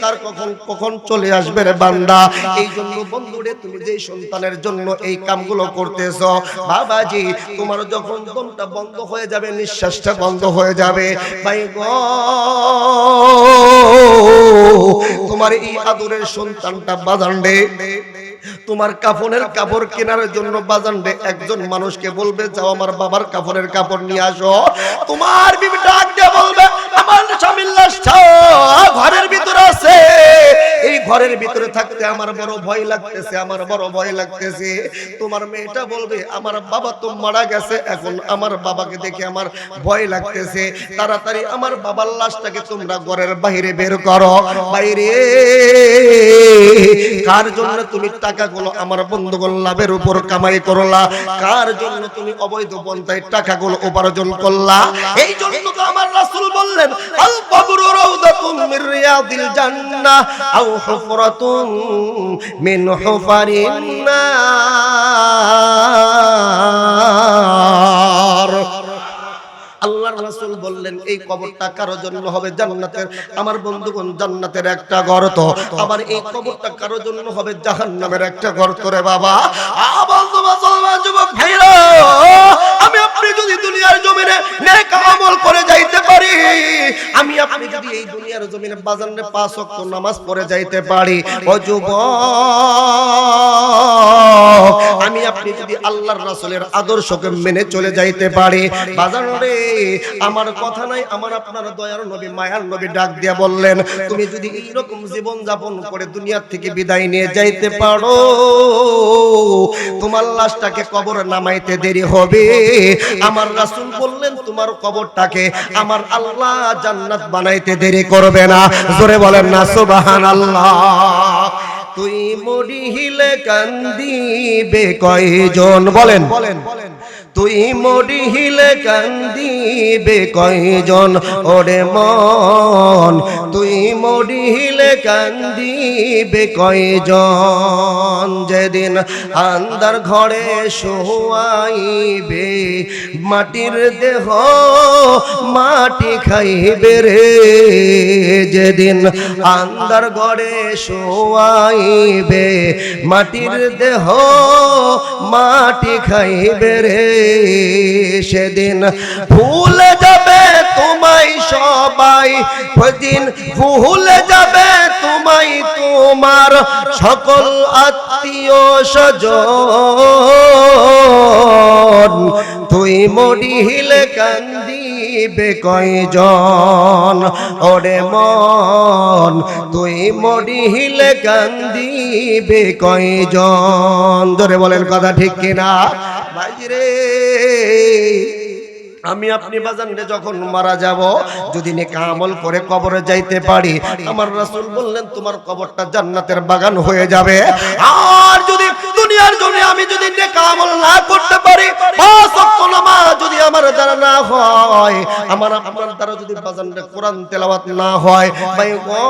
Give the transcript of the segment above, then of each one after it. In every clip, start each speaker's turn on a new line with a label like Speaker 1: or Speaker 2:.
Speaker 1: কার কখন কখন চলে আসবে রে বান্দা। এই জন্য বন্ধুরে তুমি যেই সন্তানের জন্য এই কামগুলো করতেছো বাবাজি, তোমার যখন দমটা বন্ধ হয়ে যাবে, নিঃশ্বাসটা বন্ধ হয়ে যাবে ভাই গো, তোমার এই আদরের সন্তানটা বাজান রে, তোমার কাফনের কাপড় কেনার জন্য বাজান রে একজন মানুষকে বলবে যাও আমার বাবার কাফনের কাপড় নিয়ে আসো। তোমার বিবি ডাক দিয়ে বলবে আমার স্বামীর লাশটা ঘরের ভিতরে আছে, এই ঘরের ভিতরে থাকতে আমার বড় ভয় লাগতেছে, আমার বড় ভয় লাগতেছে। তোমার মেয়েটা বলবে আমার বাবা তো মারা গেছে, এখন আমার বাবাকে দেখে আমার ভয় লাগতেছে, তাড়াতাড়ি আমার বাবার লাশটাকে তোমরা ঘরের বাইরে বের করো। বাইরে কার জন্য তুমি টাকাগুলো আমার বন্ধুগণ লাভের উপর কামাই করলা, কার জন্য তুমি অবৈধ পন্থায় টাকাগুলো উপার্জন করলা? এই জন্য তো আমার রাসূল বললেন আল কবরু রাউদাতুম মির রিয়াদিল জান্নাহ আও হুফরাতুম মিন হুফারিন নার। আল্লাহর রাসূল বললেন এই কবরটা কারো জন্য হবে জান্নাতের, আমার বন্ধুগণ জান্নাতের একটা গর্ত, আবার এই কবরটা কারো জন্য হবে জাহান্নামের একটা গর্ত রে বাবা। বন্ধু মুসলমান যুবক ভাইরা, আমি আপনি যদি দুনিয়ার জমিনে নেক আমল করে যাইতে পারি, আমি আপনি যদি এই দুনিয়ার জমিনে বাজারে 5 ওয়াক্ত নামাজ পড়ে যাইতে পারি, ও যুবক আমি আপনি যদি আল্লাহর রাসূলের আদর্শকে মেনে চলে যাইতে পারি, বাজার রে আমার কথা নাই, আমার আপনার দয়ার নবী মায়ার নবী ডাক দিয়া বললেন তুমি যদি এইরকম জীবন যাপন করে দুনিয়া থেকে বিদায় নিয়ে যাইতে পারো, তোমার লাশটাকে কবরে নামাইতে দেরি হবে। আমার রাসূল বললেন তোমার কবরটাকে আমার আল্লাহ জান্নাত বানাইতে দেরি করবে না। জোরে বলেন না সুবহানাল্লাহ। তুই মরিলে কান্দিবে কয়জন, বলেন তুই মরিলে কান্দিবে কয়জন, ওরে মন তুই মরিলে কান্দিবে কয়জন, যেদিন আন্ধার ঘরে শোয়াইবে মাটির দেহ মাটি খাইবে রে, যেদিন আন্ধার ঘরে শোয়াইবে মাটির দেহ মাটি খাইবে রে, সেদিন ভুলে যাবে তোমায় সবাই, সেদিন ভুলে যাবে তোমায় তোমার সকল আত্মীয় স্বজন, তুই মরিলে কান্দিবে কয়জন, ওরে মন তুই মরিলে কান্দিবে কয়জন। ধরে বলেন কথা ঠিক কিনা ভাইরে? আমি আপনি বাজানে যখন মারা যাব, যদি নেক আমল করে কবরে যাইতে পারি, আমার রাসূল বললেন তোমার কবরটা জান্নাতের বাগান হয়ে যাবে। আর যদি দুনিয়ার জন্য আমি যদি নেক আমল না করতে পারি, 5 ওয়াক্ত নামাজ যদি আমার দ্বারা না হয়, আমার আপনার দ্বারা যদি বাজানে কোরআন তেলাওয়াত না হয়, ভাই গো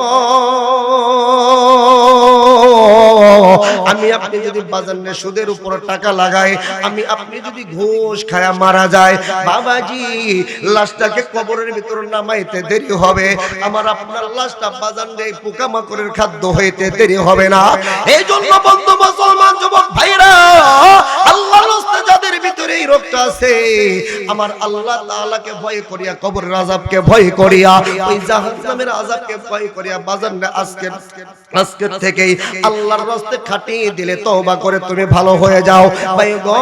Speaker 1: আমি আপনি যদি বাজানে সুদের উপর টাকা লাগাই, আমি আপনি যদি ঘুষ খায়া মারা যায়, বাবাজি লাশটাকে কবরের ভিতর নামাইতে দেরি হবে, আমার আপনার লাশটা বাজানে পোকামাকড়ের খাদ্য হইতে দেরি হবে না। এই জন্য বন্ধু মুসলমান যুবক ভাইরা, আল্লাহর রাস্তায় যাদের ভিতরে এই রোগটা আছে, আমার আল্লাহ তাআলাকে ভয় করিয়া, কবরের আযাবকে ভয় করিয়া, ওই জাহান্নামের আযাবকে ভয় করিয়া বাজানে আজকের থেকেই আল্লাহর রাস্তায় খাটিয়ে দিলে তওবা করে তুমি ভালো হয়ে যাও। ভাই গো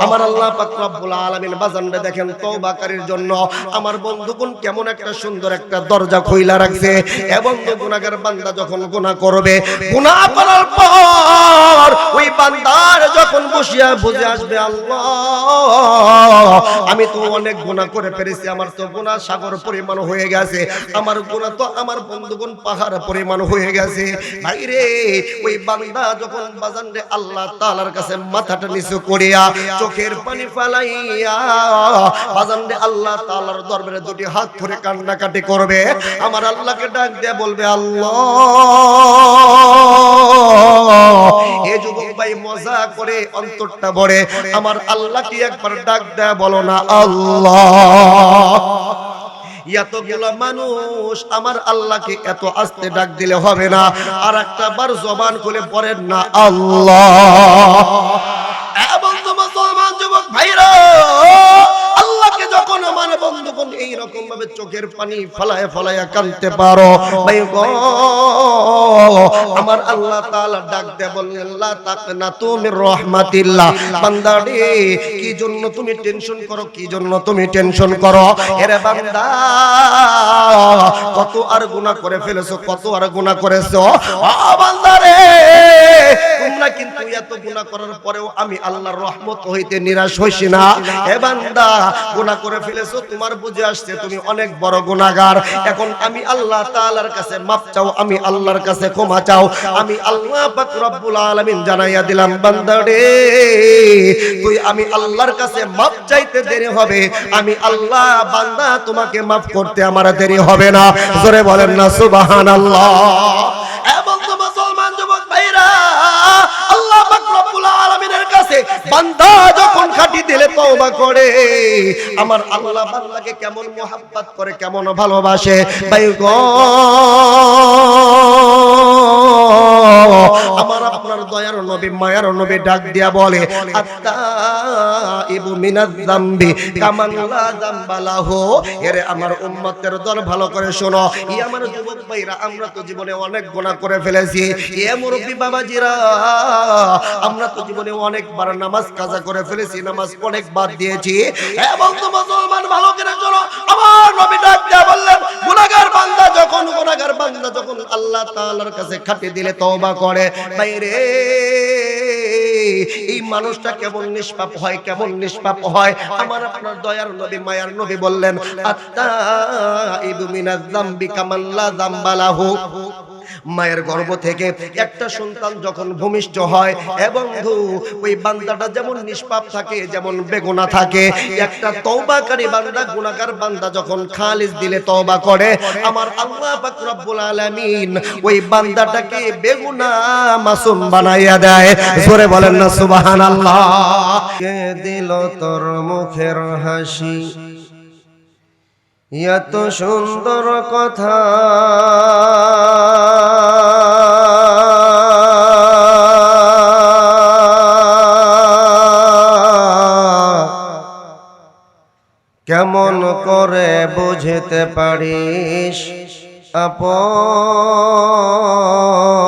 Speaker 1: আমার আল্লাহ পাক রব্বুল আলামিন বাজানরে দেখেন তওবাকারীর জন্য আমার বন্ধুগণ কেমন একটা সুন্দর একটা দরজা খুইলা রাখছে। এবং গুনাহগার বান্দা যখন গুনাহ করবে, গুনাহ করার পর ওই বান্দার যখন বসিয়া বুঝে আসবে আল্লাহ আমি তো অনেক গুনাহ করে ফেলেছি, আমার তো গুনাহ সাগর পরিমাণ হয়ে গেছে, আমার গুনাহ তো আমার বন্ধুগণ পাহাড় পরিমাণ হয়ে গেছে। ভাইরে ওই বান্দা যখন বাজানরে আল্লাহ তাআলার কাছে মাথাটা নিচু করিয়া চোখের পানি ফালাইয়া বাজানরে আল্লাহ তাআলার দরবারে দুটি হাত ধরে কান্নাকাটি করবে, আমার আল্লাহকে ডাক দিয়ে বলবে আল্লাহ। এই যুবক ভাই মজা করে অন্তরটা ভরে আমার আল্লাহকে একবার ডাক দেয়া বলো না আল্লাহ। এতগুলো মানুষ আমার আল্লাহকে এত আস্তে ডাক দিলে হবে না, আর একটা বার জবান খুলে পড়েন না আল্লাহ। এবং মুসলমান যুবক ভাইরা, আল্লাহকে যখন আমার বন্ধুগণ এইরকম ভাবে চোখের পানি ফলায় ফলায় কাঁদতে পারো ভাই গো, আমার আল্লাহ তাআলা ডাক দিয়ে বললেন লা তাকনাতু মির রাহমাতিল্লাহ। বান্দা রে, কি জন্য তুমি টেনশন করো, কি জন্য তুমি টেনশন করো? এরে বান্দা, কত আর গুনাহ করে ফেলেছো, কত আর গুনাহ করেছো। ও বান্দা রে, তোমরা কিন্তু এত গুনাহ করার পরেও আমি আল্লাহর রহমত হইতে নিরাশ হইছি না। এ বান্দা, গুনাহ করে ফেলেছো, তোমার বুঝে আসছে তুমি অনেক বড় গুনাহগার। এখন আমি আল্লাহ তাআলার কাছে মাফ চাও, আমি আল্লাহর কাছে ক্ষমা চাও। আমি আল্লাহ পাক রব্বুল আলামিন জানাইয়া দিলাম, বান্দা রে, তুই আমি আল্লাহর কাছে মাফ চাইতে দেরি হবে, আমি আল্লাহ বান্দা তোমাকে মাফ করতে আমার দেরি হবে না। জোরে বলেন না সুবহানাল্লাহ। এবং মুসলমান যুবক ভাইরা, আল্লাহ পাক রব্বুল আলামিনের কাছে বান্দা যখন খাঁটি দিলে তওবা করে, আমার আল্লাহ বান্দাকে কেমন মোহাব্বত করে, কেমন ভালোবাসে ভাই গো। আমার আপনার দয়ার নবী মায়ার নবী ডাক দিয়া বলে, আত্তাইবু মিনাজ যামবি কামান লা যামবা লাহু। এরে আমার উম্মতের দল ভালো করে শোনো, ই আমার যুবক ভাইরা, আমরা তো জীবনে অনেক গুনাহ করে ফেলেছি। এ মুরব্বি বাবাজিরা, আমরা তো জীবনে অনেকবার নামাজ কাজা করে ফেলেছি, নামাজ অনেক বাদ দিয়েছি। এবং তো মুসলমান ভালো করে শোনো, আমার নবী ডাক দিয়া বললেন, গুনাহগার বান্দা যখন আল্লাহ তাআলার কাছে খাঁটি দিলে তওবা করে, বাইরে এই মানুষটা কেমন নিষ্পাপ হয়, কেমন নিষ্পাপ হয়। আমার আপনার দয়ার নবী মায়ার নবী বললেন, আত্তাইবু মিনাজ যামবি কামান লা যামবা লাহু। মায়ের গর্ভ থেকে একটা সন্তান যখন ভূমিষ্ঠ হয়, এবং ওই বান্দাটা যেমন নিষ্পাপ থাকে, যেমন বেগুনাহ থাকে, একটা তওবাকারী বান্দা, গুনাহগার বান্দা যখন খালিস দিলে তওবা করে, আমার আল্লাহ পাক রব্বুল আলামিন ওই বান্দাটাকে বেগুনাহ মাসুম বানাইয়া দেয়। জোরে বলেন না সুবহানাল্লাহ। কে দিল তোর মুখের হাসি, এত সুন্দর কথা, কেমন করে বুঝতে পারিস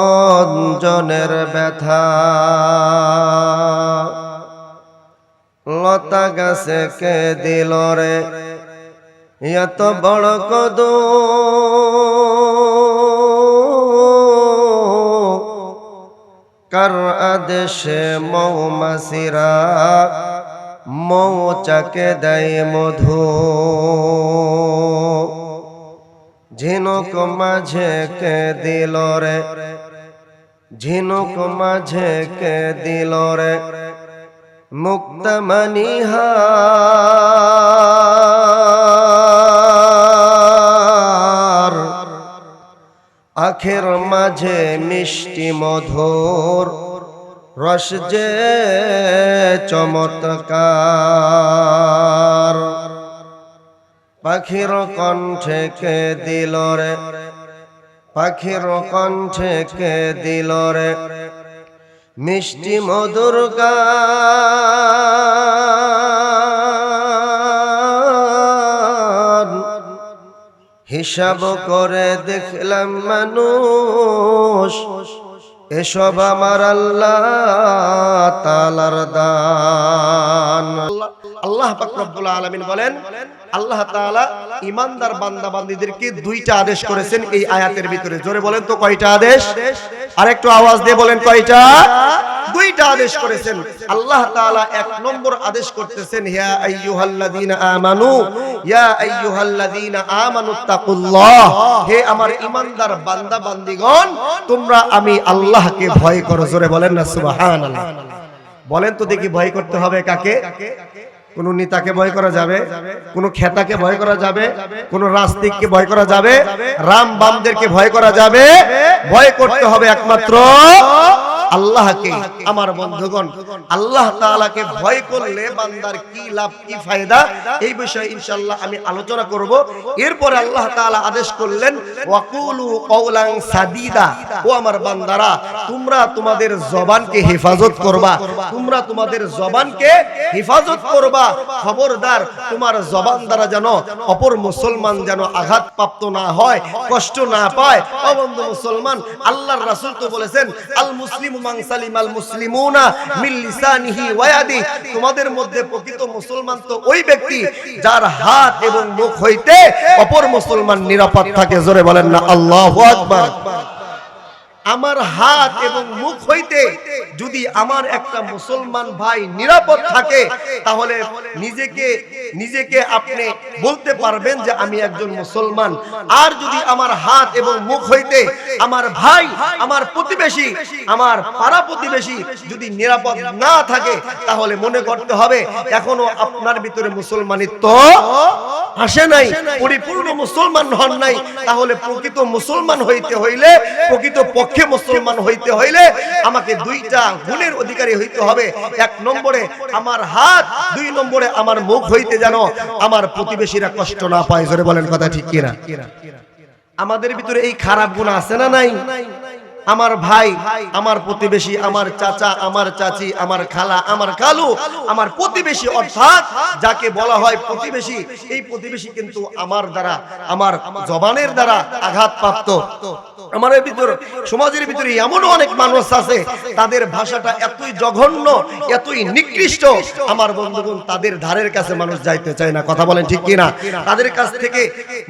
Speaker 1: আপনজনের ব্যথা। লতা গাছে কে দিল রে এত বড় কদম, কার আদেশে মৌমাছিরা মৌচাকে দেয় মধু। ঝিনুক মাঝে কে দিল রে, ঝিনুক মাঝে কে দিল রে মুক্তামণিহার। আখের মাঝে মিষ্টি মধুর রস যে চমৎকার। পাখির কণ্ঠে কে দিল রে, পাখির কণ্ঠে কে দিল রে মিষ্টি মধুর গান। হিসাব করে দেখলাম মানুষ, এসব আমার আল্লাহ তাআলার দান। আল্লাহ পাক রব্বুল আলামিন বলেন, আল্লাহ তাআলা ঈমানদার বান্দা বান্দীদেরকে দুইটা আদেশ করেছেন এই আয়াতের ভিতরে। জোরে বলেন তো কয়টা আদেশ? আর একটু আওয়াজ দিয়ে বলেন কয়টা? দুইটা আদেশ করেছেন। আল্লাহ তাআলা এক নম্বর আদেশ করতেছেন, ইয়া আইয়ুহাল্লাযীনা আমানু, ইয়া আইয়ুহাল্লাযীনা আমানুত্তাকুল্লাহ। হে আমার ঈমানদার বান্দা বান্দীগণ, তোমরা আমি আল্লাহকে ভয় করো। জোরে বলেন না সুবহানাল্লাহ। বলেন তো দেখি, ভয় করতে হবে কাকে? কোন নেতাকে ভয় করা যাবে? কোন খেতাকে ভয় করা যাবে? কোন রাজনীতিককে ভয় করা যাবে? রাম বামদেরকে ভয় করা যাবে? ভয় করতে হবে একমাত্র আল্লাহকে, আমার বন্ধুগণ, আল্লাহ তাআলাকে ভয় করলে বান্দার কি লাভ কি ফায়দা, এই বিষয়ে ইনশাআল্লাহ আমি আলোচনা করব। এরপরে আল্লাহ তাআলা আদেশ করলেন ওয়াকুলু কওলান সাদীদা, ও আমার বান্দারা তোমরা তোমাদের জবানকে হেফাজত করবা, তোমরা তোমাদের জবানকে হেফাজত করবা। খবরদার তোমার জবান দ্বারা যেন অপর মুসলমান যেন আঘাতপ্রাপ্ত না হয়, কষ্ট না পায়। ও বন্ধু মুসলমান, আল্লাহর রাসূল তো বলেছেন আল মুসলিমু মান সালিমাল মুসলিমুনা মিন লিসানিহি ওয়া ইয়াদিহি, তোমাদের মধ্যে প্রকৃত মুসলমান তো ওই ব্যক্তি যার হাত এবং মুখ হইতে অপর মুসলমান নিরাপদ থাকে। জোরে বলেন না আল্লাহু আকবার। আমার হাত এবং মুখ হইতে যদি আমার একটা মুসলমান ভাই নিরাপদ থাকে, তাহলে নিজেকে আপনি বলতে পারবেন যে আমি একজন মুসলমান। আর যদি আমার হাত এবং মুখ হইতে আমার ভাই, আমার প্রতিবেশী, আমার পাড়া প্রতিবেশী যদি নিরাপদ না থাকে, তাহলে মনে করতে হবে এখনো আপনার ভিতরে মুসলমানিত্ব আসে নাই, পরিপূর্ণ মুসলমান হন নাই। তাহলে প্রকৃত মুসলমান হইতে হইলে, প্রকৃত পক্ষে মুসলমান হইতে হইলে আমাকে দুইটা গুণের অধিকারী হইতে হবে। এক নম্বরে আমার হাত, দুই নম্বরে আমার মুখ হইতে যেন আমার প্রতিবেশীরা কষ্ট না পায়। জোরে বলেন কথা ঠিক কিনা? আমাদের ভিতরে এই খারাপ গুণ আছে না নাই? আমার ভাই, আমার প্রতিবেশী, আমার চাচা, আমার চাচি, আমার খালা, আমার খালু, আমার প্রতিবেশী, অর্থাৎ যাকে বলা হয় প্রতিবেশী, এই প্রতিবেশী কিন্তু আমার দ্বারা, আমার জবানের দ্বারা আঘাতপ্রাপ্ত। আমাদের ভিতর, সমাজের ভিতরে এমন অনেক মানুষ আছে তাদের ভাষাটা এতই জঘন্য, এতই নিকৃষ্ট, আমার বন্ধুগণ তাদের ধারের কাছে মানুষ যাইতে চায় না। কথা বলেন ঠিক কিনা? তাদের কাছ থেকে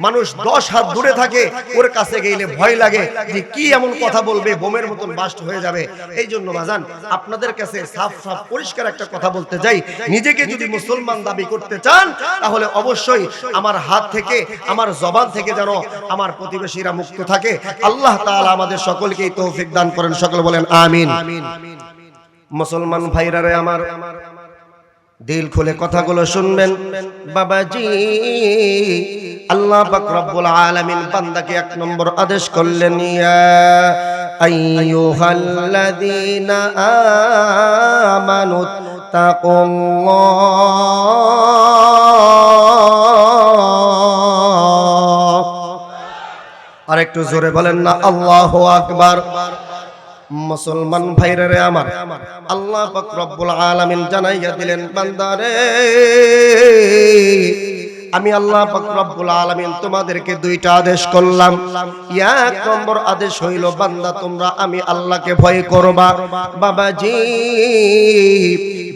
Speaker 1: মানুষ 10 হাত দূরে থাকে, ওর কাছে গেলে ভয় লাগে যে কি এমন কথা বলবে, বোমের মতন বাস্ট হয়ে যাবে। এই জন্য বাজান আপনাদের কাছে সাফ সাফ পরিষ্কার একটা কথা বলতে চাই, নিজেকে যদি মুসলমান দাবি করতে চান তাহলে অবশ্যই আমার হাত থেকে, আমার জবান থেকে যেন আমার প্রতিবেশীরা মুক্ত থাকে। আল্লাহ তাআলা আমাদের সকলকেই তৌফিক দান করেন। সকলে বলেন আমিন। মুসলমান ভাইরা রে আমার, দিল খুলে কথাগুলো শুনবেন। বাবাজি, আল্লাহ পাক রব্বুল আলামিন বান্দাকে এক নম্বর আদেশ করলেন, ইয়া আইয়ুহাল্লাযীনা আমানু তাকুল্লাহ। আর একটু জোরে বলেন না আল্লাহু আকবার। মুসলমান ভাইরা রে আমার, আল্লাহ পাক রব্বুল আলামিন জানাইয়া দিলেন, বান্দারে আমি আল্লাহ পাক রব্বুল আলামিন তোমাদেরকে দুইটা আদেশ করলাম। এক নম্বর আদেশ হইল, বান্দা তোমরা আমি আল্লাহকে ভয় করবা। বাবাজি,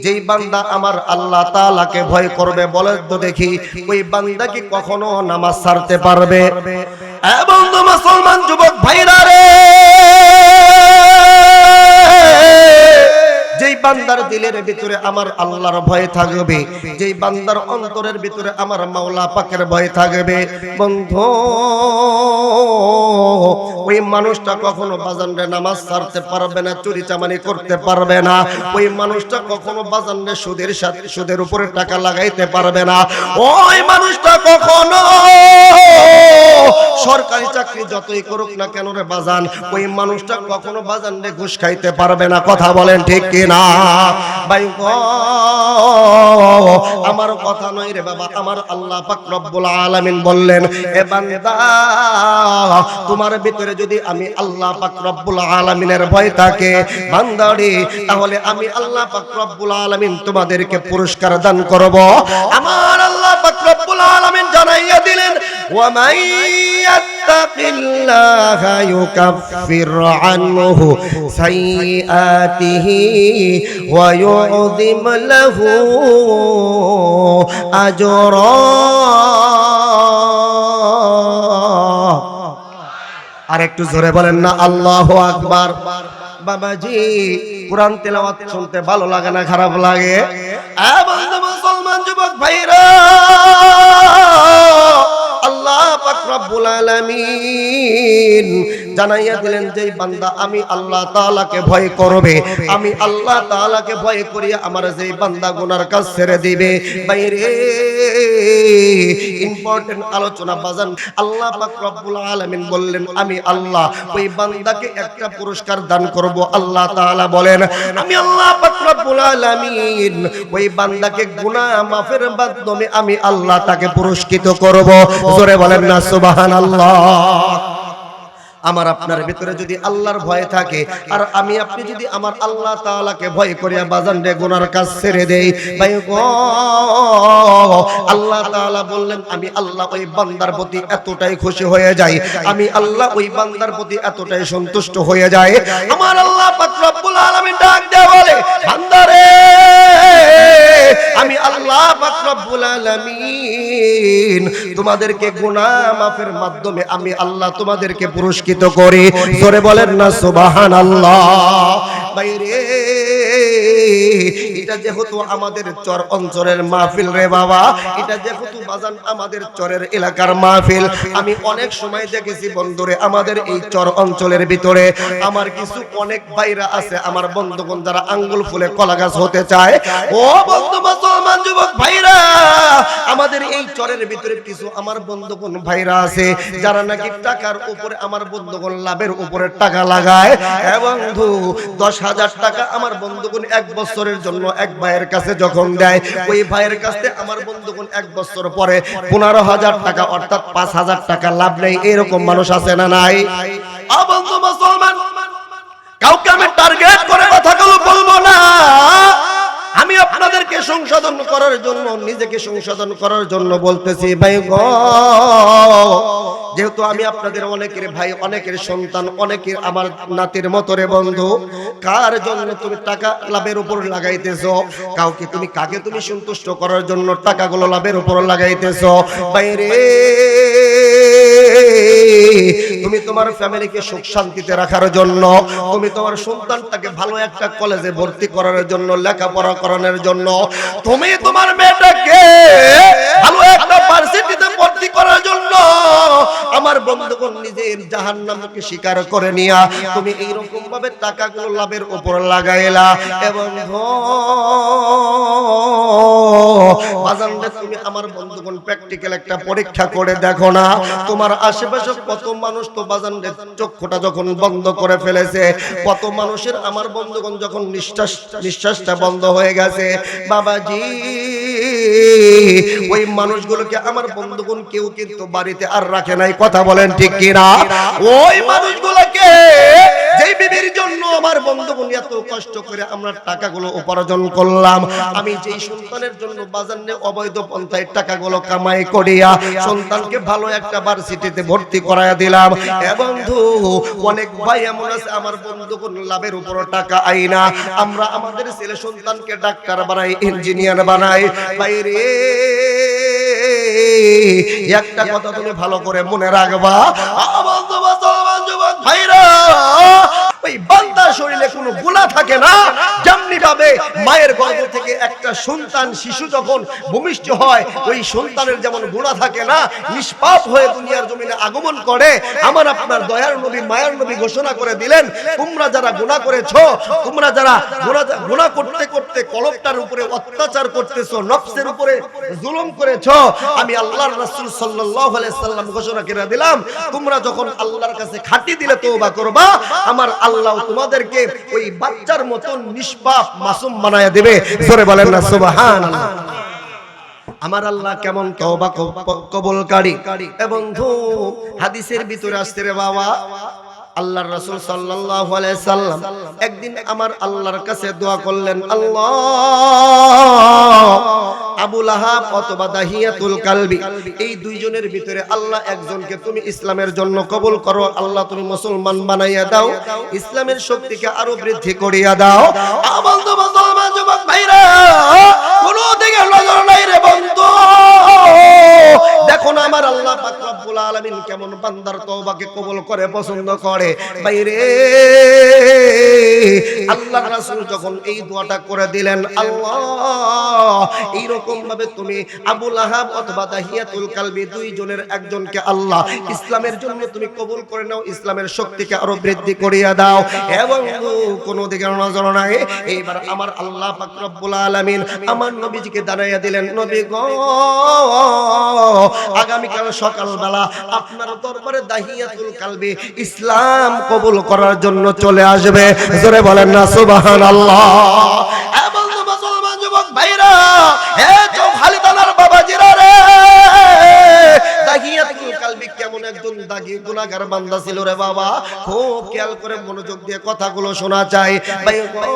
Speaker 1: যেই বান্দা আমার আল্লাহ তাআলাকে ভয় করবে, বলে তো দেখি ওই বান্দা কি কখনো নামাজ ছাড়তে পারবে? এবং মুসলমান যুবক ভাইরা রে, যেই বান্দার দিলের ভিতরে আমার আল্লাহর ভয় থাকবে, যেই বান্দার অন্তরের ভিতরে আমার মাওলা পাকের ভয় থাকবে, বন্ধু ওই মানুষটা কখনো বাজানরে নামাজ ছাড়তে পারবে না, চুরি চামারি করতে পারবে না। ওই মানুষটা কখনো বাজানরে সুদের সাথে, সুদের উপরে টাকা লাগাইতে পারবে না। ওই মানুষটা কখনো সরকারি চাকরি যতই করুক না কেন রে বাজান, ওই মানুষটা কখনো বাজানরে ঘুষ খাইতে পারবে না। কথা বলেন ঠিক কিনা? ভাই গো, আমার কথা নয় রে বাবা, আমার আল্লাহ পাক রব্বুল আলামিন বললেন, এ বান্দা তোমার ভিতরে যদি আমি আল্লাহ পাক রব্বুল আলামিনের ভয় থাকে বান্দারে, তাহলে আমি আল্লাহ পাক রব্বুল আলামিন তোমাদেরকে পুরস্কার দান করব। আমার আল্লাহ পাক রব্বুল আলামিন জানাইয়া দিলেন, ওয়া মান ইয়াত্তাকিল্লাহা ইউকাফির আনহু সাইয়্যাতিহি ওয়া ইউযিম লাহু আজরা। আর একটু জোরে বলেন না আল্লাহু আকবার। বাবাজি, কুরআন তেলাওয়াত শুনতে ভালো লাগে না খারাপ লাগে? বন্ধু মুসলমান যুবক ভাইরা, আল্লাহ পাক রব্বুল আলামিন জানাইয়া দিলেন, যে বান্দা আমি আল্লাহ তাআলাকে ভয় করবে, আমি আল্লাহ তাআলাকে ভয় করিয়া আমার যেই বান্দা গুনার কাজ ছেড়ে দিবে, বাইরে ইম্পর্টেন্ট আলোচনা বাজান। আল্লাহ পাক রব্বুল আলামিন বললেন আমি আল্লাহ ওই বান্দাকে একটা পুরস্কার দান করব। আল্লাহ তাআলা বলেন আমি আল্লাহ পাক রব্বুল আলামিন ওই বান্দাকে গুনাহ মাফের মাধ্যমে আমি আল্লাহ তাকে পুরস্কৃত করব। জোরে বলেন না সুবহানাল্লাহ। আমার আপনার ভিতরে যদি আল্লাহর ভয় থাকে আর আমি আপনি যদি আমার আল্লাহ তাআলাকে ভয় করিয়া বাজান রে গুনার কাজ ছেড়ে দেই, ভাই গো আল্লাহ তাআলা বললেন আমি আল্লাহ ওই বান্দার প্রতি এতটাই খুশি হয়ে যাই, আমি আল্লাহ ওই বান্দার প্রতি এতটাই সন্তুষ্ট হয়ে যায়। আমার আল্লাহ পাক রব্বুল আলামিন ডাক দেয়া বলে বান্দারে আমি আল্লাহ পাক রব্বুল আলামিন তোমাদেরকে গুনাহ মাফের মাধ্যমে আমি আল্লাহ তোমাদেরকে পুরস্কৃত করি। জোরে বলেন না সুবহানাল্লাহ। বাইরে এটা যেহেতু আমাদের চর অঞ্চলের মাহফিল রে বাবা, এটা যেহেতু বাজান আমাদের চরের এলাকার মাহফিল, আমি অনেক সময় দেখেছি বন্ধুরে আমাদের এই চর অঞ্চলের ভিতরে আমার কিছু অনেক ভাইরা আছে আমার বন্ধুগণ যারা আঙ্গুল ফুলে কলা গাছ হতে চায়। ও বন্ধু মুসলমান যুবক ভাইরা, আমাদের এই চরের ভিতরে কিছু আমার বন্ধুগণ ভাইরা আছে যারা নাকি টাকার উপরে আমার বন্ধুগণ লাভের উপরে টাকা লাগায়। এবং 10,000 টাকা আমার বন্ধুগণ এক বছরের জন্য এক ভাইয়ের কাছে যখন দেয়, ওই ভাইয়ের কাছে আমার বন্ধুগণ এক বছর পরে 15,000 টাকা অর্থাৎ 5,000 টাকা লাভ নেই। এরকম মানুষ আছে না নাই? বন্ধু মুসলমান, কাউকে আমি টার্গেট করে কথাগুলো বলবো না, আমি আপনাদেরকে সংশোধন করার জন্য নিজেকে সংশোধন করার জন্য বলতেছি। ভাই গো যেহেতু আমি আপনাদের অনেকের ভাই, অনেকের সন্তান, অনেকের আমার নাতির মতো রে বন্ধু, কার জন্য তুমি টাকা লাভের উপর লাগাইতেছো? কাউকে তুমি কাকে তুমি সন্তুষ্ট করার জন্য টাকাগুলো লাভের উপর লাগাইতেছো? বাইরে তুমি তোমার ফ্যামিলিকে সুখ শান্তিতে রাখার জন্য, তুমি তোমার সন্তানটাকে ভালো একটা কলেজে ভর্তি করার জন্য, লেখাপড়া করানোর জন্য, তুমি তোমার মেয়েটাকে ভালো একটা ভার্সিটিতে ভর্তি করার জন্য আমার বন্ধুগণ নিজের জাহান্নামকে স্বীকার করে নিয়া তুমি এইরকম ভাবে টাকাগুলো লাভের উপর লাগাইলা। এবং বাজানরে তুমি আমার বন্ধুগণ প্র্যাকটিক্যাল একটা পরীক্ষা করে দেখো না, তোমার আশেপাশে কত মানুষ তো বাজানরে চক্ষুটা যখন বন্ধ করে ফেলেছে, কত মানুষের আমার বন্ধুগণ যখন নিঃশ্বাসটা বন্ধ হয়ে গেছে বাবাজি, ওই মানুষগুলোকে আমার বন্ধুগণ কেউ কিন্তু বাড়িতে আর রাখে নাই। কথা বলেন ঠিক কিনা? ওই মানুষগুলোকে যেই বিবির জন্য আমার বন্ধুগণ এত কষ্ট করে আমরা টাকাগুলো উপার্জন করলাম, আমি যেই সন্তানের জন্য বাজারে অবৈধ পন্থায় টাকাগুলো কামাই করিয়া সন্তানকে ভালো একটা ভার্সিটিতে ভর্তি করায়া দিলাম। বন্ধু অনেক ভাই এমন আছে আমার বন্ধুগণ লাভের উপর টাকা আইনা আমরা আমাদের ছেলে সন্তানকে ডাক্তার বানাই, ইঞ্জিনিয়ার বানাই। বাইরে একটা কথা তুমি ভালো করে মনে রাখবা, বন্ধু মুসলমান যুবক ভাইরা, ওই বান্দার শরীরে কোনো গুনাহ থাকে না। যেমনি ভাবে মায়ের গর্ভ থেকে একটা সন্তান শিশু যখন ভূমিষ্ঠ হয়, ওই সন্তানের যেমন গুনাহ থাকে না, নিষ্পাপ হয়ে দুনিয়ার জমিনে আগমন করে, আমার আপনার দয়ার নবী মায়ার নবী ঘোষণা করে দিলেন, তোমরা যারা গুনাহ করেছো, তোমরা যারা গুনাহ করতে করতে কলবটার উপরে অত্যাচার করতেছো, নফসের উপরে জুলুম করেছো, আমি আল্লাহর রাসূল সাল্লাল্লাহু আলাইহি সাল্লাম ঘোষণা করে দিলাম, তোমরা যখন আল্লাহর কাছে খাঁটি দিলে তওবা করবা, আমার আল্লাহ তোমাদেরকে ওই বাচ্চার মতন নিষ্পাপ মাসুম বানায়া দিবে। জোরে বলেন না সুবহানাল্লাহ। আমার আল্লাহ কেমন তওবা কবুলকারী। এবং হাদিসের ভিতরে আসছে রে বাবা, আল্লাহর রাসূল সাল্লাল্লাহু আলাইহি সাল্লাম একদিন আমার আল্লাহর কাছে দোয়া করলেন, আল্লাহ আবু লাহাব অথবা দাহিয়াতুল কালবি, এই দুইজনের ভিতরে আল্লাহ একজনকে তুমি ইসলামের জন্য কবুল করো, আল্লাহ তুমি মুসলমান বানাইয়া দাও, ইসলামের শক্তিকে আরো বৃদ্ধি করিয়া দাও। বন্ধু মুসলমান যুবক ভাইরা, কোনো দিকে নজর নাই রে বন্ধু, দেখো না আমার আল্লাহ পাক রব্বুল আলামিন কেমন বান্দার তওবাকে কবুল করে, পছন্দ করে। বাইরে আল্লাহর রাসূল যখন এই দোয়াটা করে দিলেন, আল্লাহ এইরকম ভাবে তুমি আবু লাহাব অথবা দাহিয়াতুল কালবি দুইজনের একজনকে আল্লাহ ইসলামের জন্য তুমি কবুল করে নাও, ইসলামের শক্তিকে আরো বৃদ্ধি করিয়া দাও। এবং কোনো দিকে নজর নাই। এইবার আমার আল্লাহ পাক রব্বুল আলামিন আমার নবীজিকে জানাইয়া দিলেন, নবী গো আগামীকাল সকালবেলা আপনার দরবারে দাহিয়াতুল কালবি ইসলাম কবুল করার জন্য চলে আসবে। জোরে বলেন না সুবহানাল্লাহ। এ বন্ধু মুসলমান যুবক ভাইরা, এ চৌখালিদানার বাবাজিরা রে, দাহিয়াতুল কালবি কেমন একজন দাগী গুনাহগার বান্দা ছিল রে বাবা। খুব খেয়াল করে মনোযোগ দিয়ে কথাগুলো শোনা চাই ভাই। একটু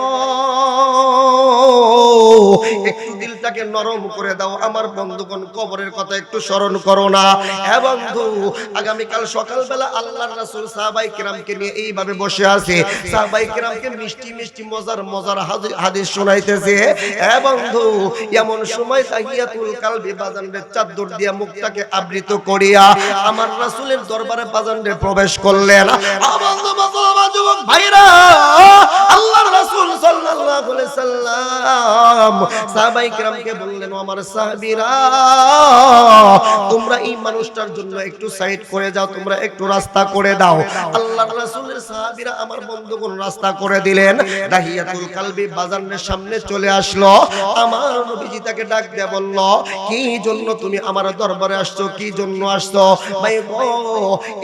Speaker 1: দিলটাকে নরম করে দাও আমার বন্ধুগণ, কবরের কথা একটু স্মরণ করো না। হ্যাঁ বন্ধু, আগামীকাল সকালবেলা আল্লাহর রাসূল সাহাবায়ে কিরামকে নিয়ে এইভাবে বসে আছে। সাহাবায়ে কিরামকে মিষ্টি মিষ্টি মজার মজার হাদিস শোনাইতেছে। হ্যাঁ বন্ধু, এমন সময় দাহিয়াতুল কালবি বাজানরে চাদর দিয়া মুখটাকে আবৃত করিয়া আমার রাসূলের দরবারে বাজানরে প্রবেশ করলেন। বন্ধু মুসলমান যুবক ভাইরা, আল্লাহর রাসূল সাল্লাল্লাহু আলাইহি সাল্লাম সাহাবায়ে কিরামকে বললেন, আমার সাহাবীরা তোমরা এই মানুষটার জন্য একটু সাইড করে যাও, তোমরা একটু রাস্তা করে দাও। আল্লাহর রাসূলের সাহাবীরা আমার বন্ধুগণ রাস্তা করে দিলেন। দাহিয়াতুল কালবি বাজানের সামনে চলে আসলো। আমার নবীজি তাকে ডাক দিয়ে বলল, কি জন্য তুমি আমার দরবারে আসছো, কি জন্য আসছো? ভাই গো,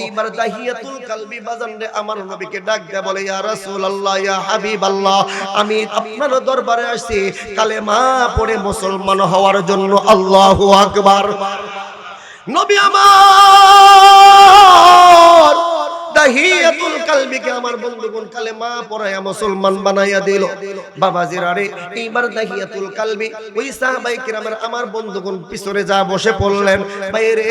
Speaker 1: এইবার দাহিয়াতুল কালবি বাজানে আমার নবীকে ডাক দিয়ে বলে, ইয়া রাসূলুল্লাহ, ইয়া হাবিবাল্লাহ, আমি আপনার দরবারে আসছি কালেমা পড়ে মুসলমান হওয়ার জন্য। আল্লাহু আকবার। নবী আমার দাহিয়াতুল কালবিকে আমার বন্ধুগণ কালেমা পড়ায়া মুসলমান বানাইয়া দিল। বাবাজিরা রে, এইবার দাহিয়াতুল কালবি ওই সাহাবায়ে কিরামের আমার বন্ধুগণ পিছনে যা বসে পড়লেন। বাইরে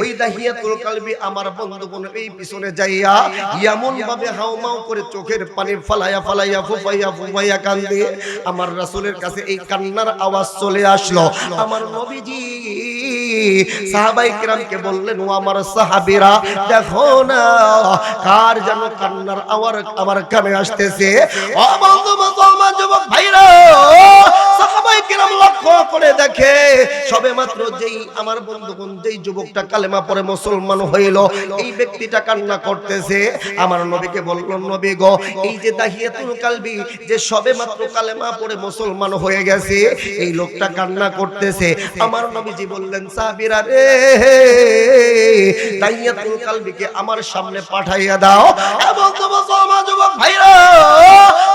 Speaker 1: ওই দাহিয়াতুল কালবি আমার বন্ধুগণ এই পিছনে যাইয়া এমন ভাবে হাউমাউ করে চোখের পানি ফালাইয়া ফালাইয়া ফুফাইয়া ফুফাইয়া কান্দে। আমার রাসূলের কাছে এই কান্নার আওয়াজ চলে আসলো। আমার নবীজি সাহাবায়ে কিরামকে বললেন, ও আমার সাহাবীরা, দেখো না কার যেন কান্নার আওয়াজ আমার কানে আসতেছে। ও বন্ধু মুসলমান যুবক ভাইরা, সাহাবায়ে কিরাম লক্ষ্য করে দেখে সবেমাত্র যেই আমার বন্ধুগণ যেই যুবকটা কালেমা পড়ে মুসলমান হইল, এই ব্যক্তিটা কান্না করতেছে। আমার নবীকে বলল, নবী গো, এই যে দাহিয়াতুল কালবি যে সবেমাত্র কালেমা পড়ে মুসলমান হয়ে গেছে, এই লোকটা কান্না করতেছে। আমার নবীজি বললেন, সাহাবীরা রে, দাহিয়াতুল কালবিকে আমার সামনে পাঠাইয়া দাও। এবং মুসলমান যুবক ভাইরা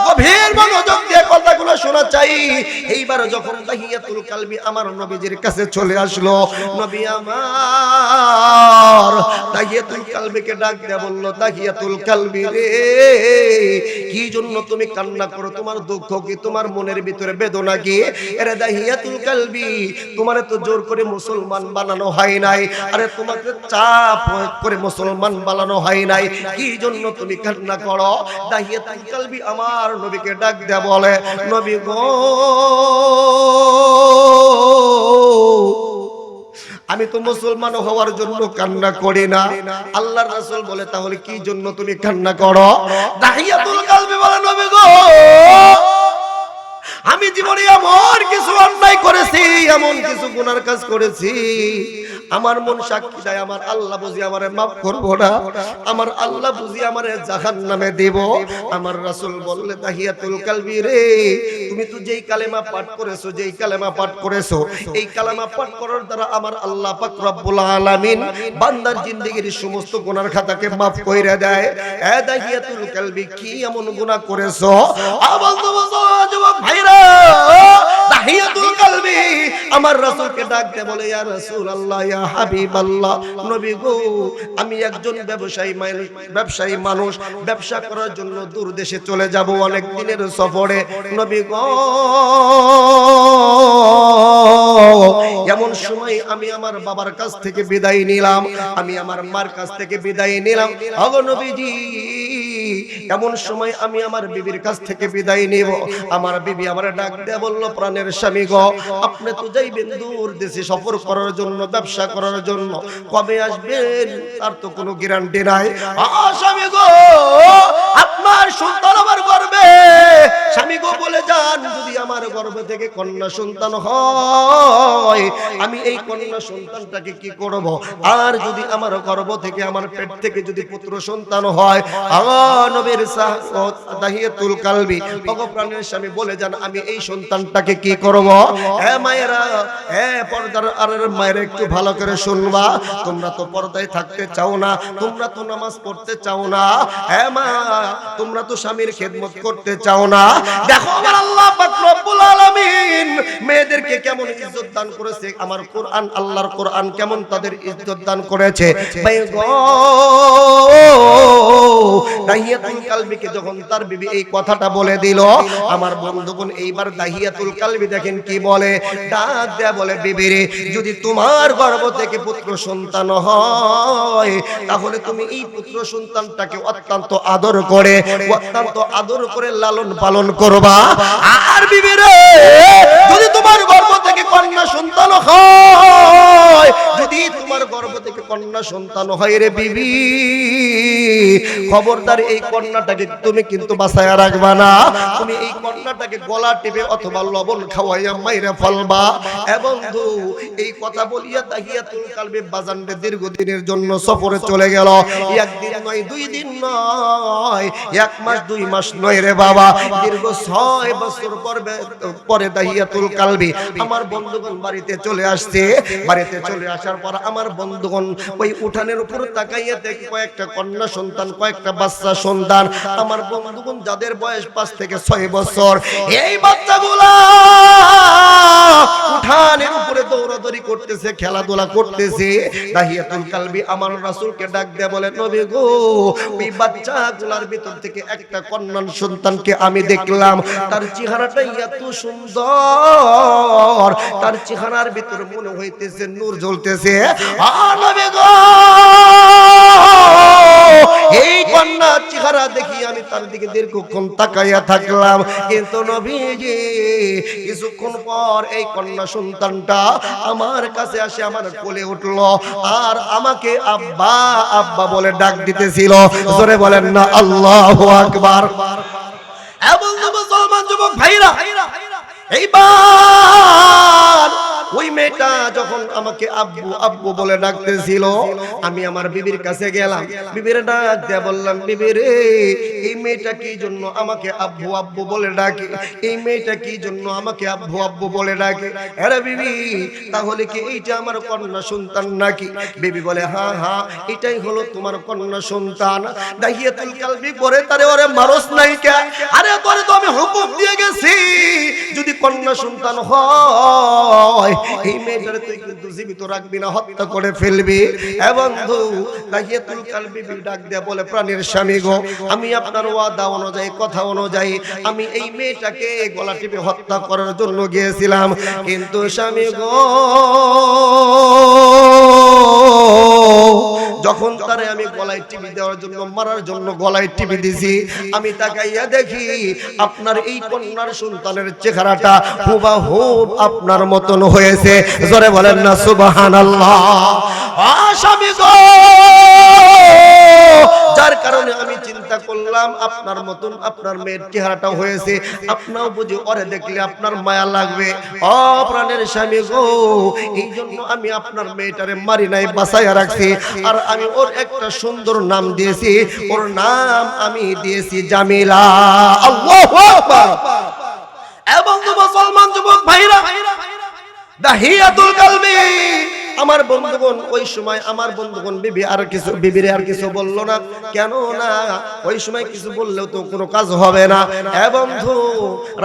Speaker 1: গভীর মনোযোগ দিয়ে কথাগুলো শোনা চাই। এইবার যখন দাহিয়াতুল কালবি আমার নবীজির কাছে চলে আসলো, নবী আমার দাহিয়াতুল কালবিকে ডাক দিয়ে বলল, দাহিয়াতুল কালবি রে, কি জন্য তুমি কান্না করো? তোমার দুঃখ কি? তোমার মনের ভিতরে বেদনা কি? আরে দাহিয়াতুল কালবি, তোমারে তো জোর করে মুসলমান বানানো হয় নাই, আরে তোমাকে চাপ করে মুসলমান বানানো হয় নাই, কি জন্য তুমি কান্না করো? দাহিয়াতুল কালবি আমার নবীকে ডাক দিয়ে বলে, নবী গো, আমি তো মুসলমান হওয়ার জন্য কান্না করি না। আল্লাহর রাসূল বলে, তাহলে কি জন্য তুমি কান্না করো? দাহিয়াতুল কালবি বলে, নবী গো, আমি জীবনে এমন কিছু অন্যায় করেছি, এমন কিছু গুনার কাজ করেছি, আমার মন সাক্ষী দেয় আমার আল্লাহ বুঝি আমারে মাফ করবো না, আমার আল্লাহ বুঝি আমারে জাহান্নামে দেব। আমার রাসূল বললে, দাহিয়াতুল কালবি রে, তুমি তো যেই কালেমা পাঠ করেছো, যেই কালেমা পাঠ করেছো, এই কালেমা পাঠ করার দ্বারা আমার আল্লাহ পাক রব্বুল আলামিন বান্দার জিন্দেগীর সমস্ত গুনার খাতাকে মাফ কইরা দেয়। এ দাহিয়াতুল কালবি, কি এমন গুনাহ করেছো? যুবক ভাইরা, দাহিয়াতুল কালবি আমার রাসূলকে ডাক দিয়ে বলে, ইয়া রাসূলুল্লাহ, ইয়া হাবিবাল্লাহ, নবী গো, আমি একজন ব্যবসায়ী মানুষ, ব্যবসা করার জন্য দূর দেশে চলে যাব অনেক দিনের সফরে। নবী গো, এমন সময় আমি আমার বাবার কাছ থেকে বিদায় নিলাম, আমি আমার মার কাছ থেকে বিদায় নিলাম। ওগো নবীজি, এমন সময় আমি আমার বিবির কাছ থেকে বিদায় নিব। আমার বিবি আমারে ডাক দিয়ে বলল, প্রাণের স্বামী গো, আপনি তো যাইবেন দূর দেশে সফর করার জন্য, ব্যবসা করার জন্য, কবে আসবেন তার তো কোনো গ্যারান্টি নাই। স্বামী গো, আপনার সন্তান আমার গর্ভে, স্বামী গো বলে যান যদি আমার গর্ভ থেকে কন্যা সন্তান হয় আমি এই কন্যা সন্তানটাকে কি করব, আর যদি আমার গর্ভ থেকে আমার পেট থেকে যদি পুত্র সন্তান হয় নবীর দাহিয়াতুল কালবি ওগো প্রাণের স্বামী বলে যান আমি এই সন্তানটাকে কি করব। হে মায়েরা, হে পর্দার আড়ালের মায়েরা একটু ভালো করে শুনবা, তোমরা তো পর্দায় থাকতে চাও না, তোমরা তো নামাজ পড়তে চাও না, হে মা তোমরা তো স্বামীর খেদমত করতে চাও না। দেখো আমার আল্লাহ পাক রব্বুল আলামিন মেয়েদেরকে কেমন ইজ্জত দান করেছে, আমার কোরআন আল্লাহর কোরআন কেমন তাদের ইজ্জত দান করেছে। ভাই গো দাহিয়াতুল কালবিকে যখন তার বিবি এই কথাটা বলে দিল, আমার বন্ধুগণ এইবার দাহিয়াতুল কালবি দেখেন কি বলে, ডাক দেয়া বলে বিবি রে যদি তোমার গর্ভ থেকে পুত্র সন্তান হয় তাহলে তুমি এই পুত্র সন্তানটাকে অত্যন্ত আদর করে লালন পালন করবা। আর বিবি রে যদি তোমার গর্ভ থেকে কন্যা সন্তান হয়, যদি তোমার গর্ভ থেকে কন্যা সন্তান হয় রে বিবি, খবরদার এই কন্যাটাকে তুমি কিন্তু বাঁচায়া রাখবা না, তুমি এই কন্যাটাকে গলা টিপে অথবা লবণ খাওয়াইয়া মাইরা ফেলবা। এবং এই কথা বলিয়া দাহিয়াতুল কালবি বাজানরে দীর্ঘদিনের জন্য সফরে চলে গেল। একদিন নয়, 2 দিন নয়, 1 মাস 2 মাস নয় রে বাবা, দীর্ঘ 6 বছর পরে দাহিয়াতুল কালবি আমার বন্ধুগণ বাড়িতে চলে আসছে। বাড়িতে চলে আসার পর আমার বন্ধুগণ ওই উঠানের উপর তাকাইয়া দেখে কয়েকটা কন্যা সন্তান, কয়েকটা বাচ্চা সন্তান, আমার বন্ধুগণ যাদের বয়স 5 থেকে 6 বছর, এই বাচ্চাগুলা উঠানের উপরে দৌড়াদৌড়ি করতেছে, খেলাধুলা করতেছে। দাহিয়াতুল কালবি আমার রাসূলকে ডাক দিয়ে বলে নবী গো ওই বাচ্চাগুলার ভিতর থেকে একটা কন্যা সন্তানকে আমি দেখলাম, তার চেহারাটা এত সুন্দর, তার চেহারার ভিতর মনে হইতেছে নূর জ্বলতেছে। নবী গো এই কন্যা চেহারা দেখি আমি তার দিকে দীর্ঘক্ষণ তাকাইয়া থাকলাম, কিন্তু নবীজি কিছুক্ষণ পর এই কন্যা সন্তানটা আমার কাছে আসে, আমার কোলে উঠলো আর আমাকে আব্বা আব্বা বলে ডাক দিতেছিল। জোরে বলেন না আল্লাহু আকবার। এবং মুসলমান যুবক ভাইরা এইবার ওই মেয়েটা যখন আমাকে আব্বু আব্বু বলে ডাকতেছিল, আমি আমার বিবির কাছে গেলাম, বিবির ডাক দিয়ে বললাম বিবি রে এই মেয়েটা কি জন্য আমাকে আব্বু আব্বু বলে ডাকে, এই মেয়েটা কি জন্য আমাকে আব্বু আব্বু বলে ডাকে। আরে বিবি তাহলে কি এইটা আমার কন্যা সন্তান নাকি? বিবি বলে হ্যাঁ হ্যাঁ এটাই হলো তোমার কন্যা সন্তান। দাহিয়াতুল কালবি করে তারে ওরে মারস নাই কে? আরে তোরে তো আমি হুকুম দিয়ে গেছি যদি কন্যা সন্তান হয় এই মেয়েটারে তুই কিন্তু জীবিত রাখবি না, হত্যা করে ফেলবি। এবং দাহিয়াতুল কালবি ডাক দেয়া বলে প্রাণের স্বামী গো আমি আপনার ওয়াদা অনুযায়ী কথা অনুযায়ী আমি এই মেয়েটাকে গলা টিপে হত্যা করার জন্য গিয়েছিলাম, কিন্তু স্বামী গো যখন তারে আমি গলায় টিপি দেওয়ার জন্য মারার জন্য গলায় টিপি দিছি, আমি তাকাইয়া দেখি আপনার এই কন্যার সন্তানের চেহারাটা হুবহুব আপনার মতন হয়েছে। জোরে বলেন না সুবহানাল্লাহ। স্বামী গো যার কারণে আমি চিন্তা করলাম আপনার মতন আপনার মেয়ের চেহারাটা হয়েছে, আপনাও বুঝি ওরে দেখলে আপনার মায়া লাগবে। প্রাণের স্বামী গো এই জন্য আমি আপনার মেয়েটারে মারি নাই, বাঁচাইয়া রাখছি। আর আমি ওর একটা সুন্দর নাম দিয়েছি, ওর নাম আমি দিয়েছি জামিলা। আল্লাহু আকবার। এবং মুসলমান যুবক ভাইরা দাহিয়াতুল কালবি আমার বন্ধুগণ ওই সময় আমার বন্ধুগণ বিবিরে আর কিছু বললো না, কেন না ওই সময় কিছু বললেও তো কোনো কাজ হবে না। বন্ধু